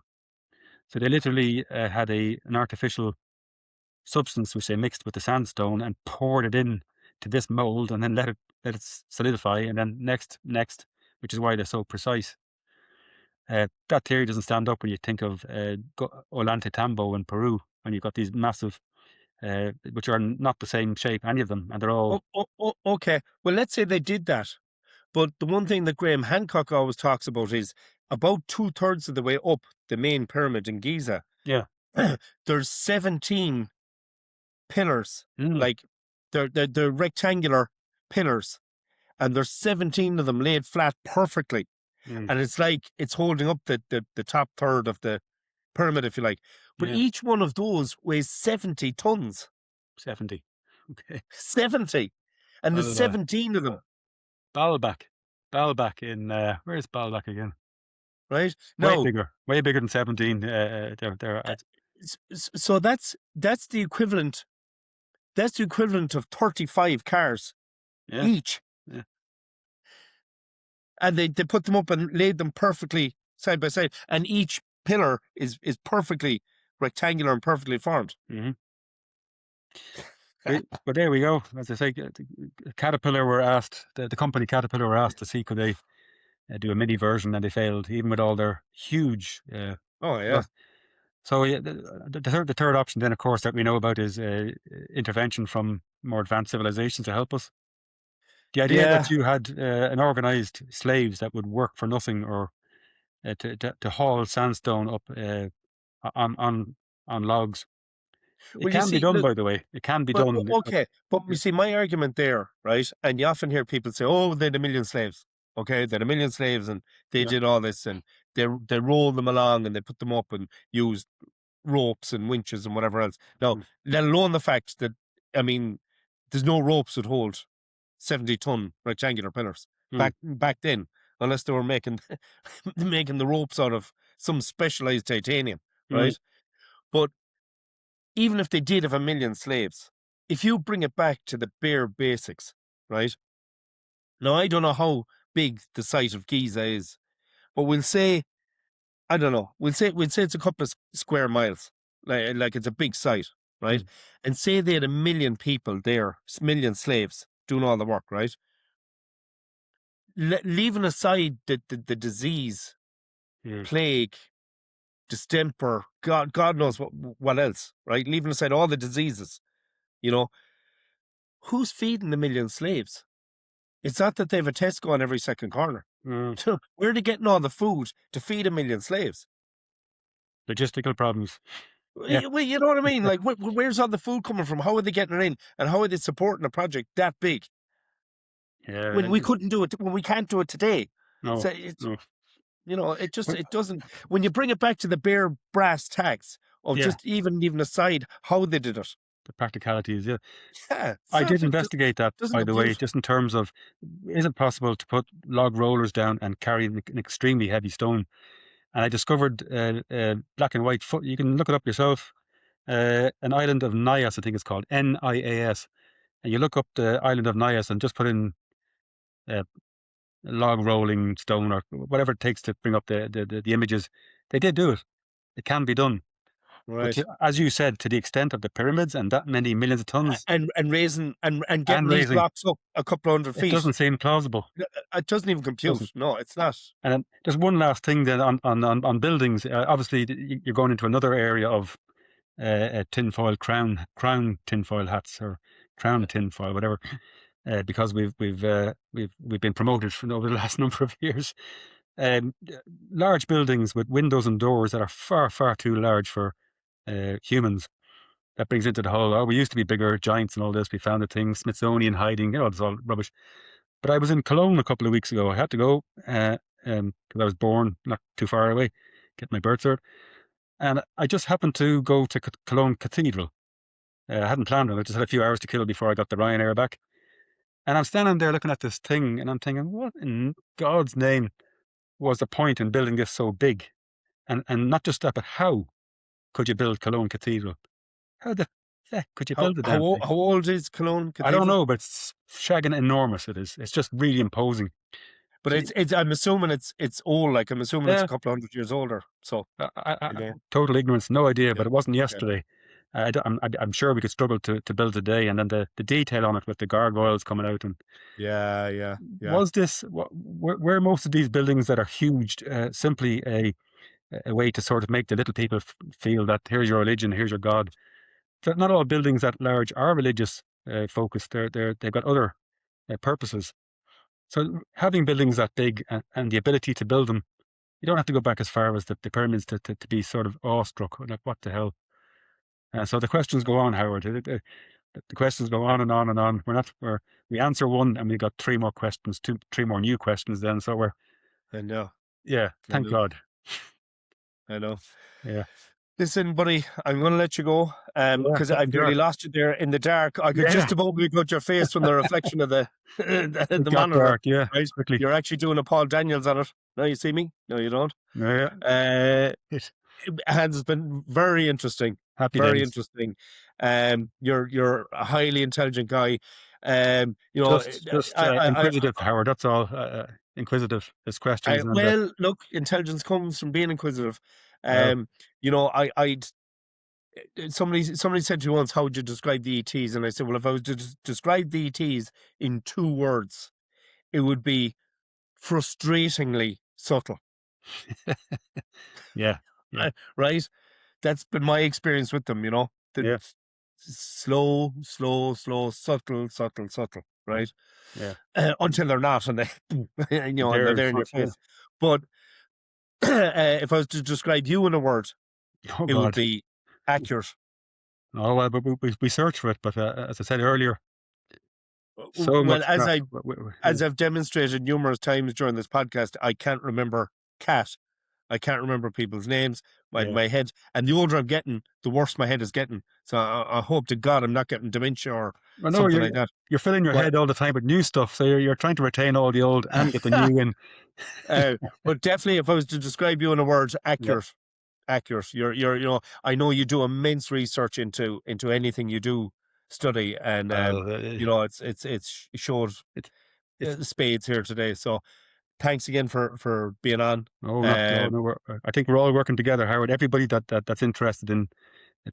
So they literally had an artificial substance which they mixed with the sandstone and poured it in to this mold, and then let it solidify, and then next, which is why they're so precise. That theory doesn't stand up when you think of Ollantaytambo in Peru, when you've got these massive, which are not the same shape, any of them, and they're all Okay. Well, let's say they did that. But the one thing that Graham Hancock always talks about is about 2/3 of the way up the main pyramid in Giza, yeah. there's 17 pillars, Mm, like they're rectangular pillars, and there's 17 of them laid flat perfectly. mm, And it's like it's holding up the top third of the pyramid, if you like. But yeah. each one of those weighs 70 tons. 70. Okay. 70. And there's Well, 17 of them, Baalbek in where's Baalbek again? right? Way Now, bigger, way bigger than 17. so that's the equivalent. That's the equivalent of 35 cars Yeah, each. yeah. And they put them up and laid them perfectly side by side. And each pillar is perfectly rectangular and perfectly formed. Mm-hmm. But there we go. As I say, Caterpillar were asked, the company Caterpillar were asked to see could they do a mini version, and they failed, even with all their huge. Oh, yeah. So yeah, the third option then, of course, that we know about is intervention from more advanced civilizations to help us. The idea Yeah. that you had an organized slaves that would work for nothing, or to haul sandstone up on on logs. It Well, you can be see, done, look, by the way. It can be but done. okay. But you see, my argument there, right? And you often hear people say, oh, they had a million slaves. Okay, they had a million slaves and they Yeah. did all this and they rolled them along and they put them up and used ropes and winches and whatever else. Now, Mm. let alone the fact that, I mean, there's no ropes that hold 70-ton rectangular pillars Mm. back then, unless they were making making the ropes out of some specialized titanium, Mm. right? But even if they did have a million slaves, if you bring it back to the bare basics, right? Now, I don't know how big the site of Giza is, but we'll say, I don't know, we'll say it's a couple of square miles, like it's a big site, right? Mm. And say they had a million people there, million slaves doing all the work, right? Leaving aside the disease, Mm. plague, distemper, God knows what else, right? Leaving aside all the diseases, you know, who's feeding the million slaves? It's not that they have a Tesco on every second corner. Mm. Where are they getting all the food to feed a million slaves? Logistical problems. Yeah. Well, you know what I mean? Like, where's all the food coming from? How are they getting it in? And how are they supporting a project that big Yeah. when we couldn't do it, when we can't do it today? No. So it's, No. But, it doesn't, when you bring it back to the bare brass tacks of yeah. just even aside how they did it. The practicalities. Yeah. Yeah, it's I not, did investigate that, doesn't by the way, compute. just in terms of, is it possible to put log rollers down and carry an extremely heavy stone? And I discovered black and white foot. You can look it up yourself. An island of Nias, I think it's called Nias. And you look up the island of Nias and just put in uh, log rolling stone or whatever it takes to bring up the images. They did do it. It can be done. But Right. as you said, to the extent of the pyramids and that many millions of tons And raising and and getting these raising, blocks up a couple of hundred it feet. doesn't seem plausible. It doesn't even Doesn't. compute. No, it's not. And then just one last thing then on buildings. Obviously, you're going into another area of tinfoil crown tinfoil hats, or crown tinfoil, whatever. Because we've been promoted over the last number of years. Large buildings with windows and doors that are far too large for humans. That brings into the whole, oh, we used to be bigger giants and all this. We found the thing, Smithsonian hiding, it's all rubbish. But I was in Cologne a couple of weeks ago. I had to go because I was born not too far away, get my birth cert. And I just happened to go to Cologne Cathedral. I hadn't planned on it. I just had a few hours to kill before I got the Ryanair back. And I'm standing there looking at this thing and I'm thinking, what in God's name was the point in building this so big? And not just that, but how could you build Cologne Cathedral? How the Yeah, could you build the damn thing? How old is Cologne I don't Cathedral? know, but it's shagging enormous. It is. It's just really imposing. But So, it's I'm assuming it's old. Like I'm assuming it's a yeah, couple of 100 years older. So again, total ignorance, no idea, yeah, but it wasn't yeah, yesterday. I'm sure we could struggle to build today, and then the detail on it with the gargoyles coming out. And yeah, yeah, yeah. was this were most of these buildings that are huge simply a way to sort of make the little people feel that here's your religion, here's your God? Not all buildings that large are religious focused. They've got other purposes. So having buildings that big and the ability to build them, you don't have to go back as far as the pyramids to be sort of awestruck. Like, what the hell? So the questions go on, Howard. The questions go on and on and on. We answer one and we got three more questions, three more new questions then. So I know, yeah, I thank know, God. I know. Yeah. Listen, buddy, I'm going to let you go Yeah, because I've second nearly jar. lost you there in the dark. I could Yeah. just about make out your face from the reflection of the It the got monitor. dark. Yeah. Right, Quickly. you're actually doing a Paul Daniels on it. No, you see me? No, you don't. Yeah. Uh, It, Hans has been very interesting, happy very days. interesting. You're a highly intelligent guy. You know, Just I, inquisitive, Howard. That's all. Inquisitive. There's questions and well, look, intelligence comes from being inquisitive. well, You know, I'd somebody said to me once, "How would you describe the ETs?" And I said, "Well, if I was to describe the ETs in 2 words, it would be frustratingly subtle." yeah, yeah, Right? That's been my experience with them. You know, the yeah, slow, slow, slow, subtle, subtle, subtle. Right? yeah. Until they're not, and they, and they're There in there in your front. Yeah. face. But if I was to describe you in a word, Oh it would God. be accurate. Oh well, but we search for it. But as I said earlier, so Well, much crap. as I've demonstrated numerous times during this podcast, I can't remember cat. I can't remember people's names. Yeah. My head, and the older I'm getting, the worse my head is getting. So I hope to God I'm not getting dementia or I know something like that. you're filling your But head all the time with new stuff, so you're trying to retain all the old and get the new in. uh, but definitely, if I was to describe you in a word, Yeah. accurate. Accurate. I know you do immense research into anything you do study, and Well, it's showed it's it's spades here today. So thanks again for being on. no, not no, Uh, no. I think we're all working together, Howard. Everybody that's interested in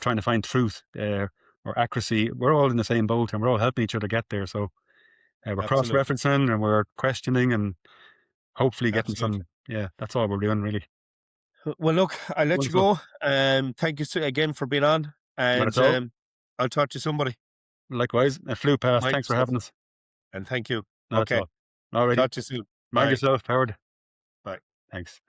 trying to find truth or accuracy, we're all in the same boat, and we're all helping each other get there. So we're Absolutely, cross-referencing and we're questioning and hopefully getting absolutely. some. Yeah, that's all we're doing, really. Well, look, I'll let you Wonderful. go. Thank you again for being on, Not at and all. I'll talk to somebody. Likewise, it flew past. Mind Thanks for yourself, having us. and thank you. Not at Okay, all. Alrighty. talk to you soon. Mind Bye. yourself, Howard. Bye. Thanks.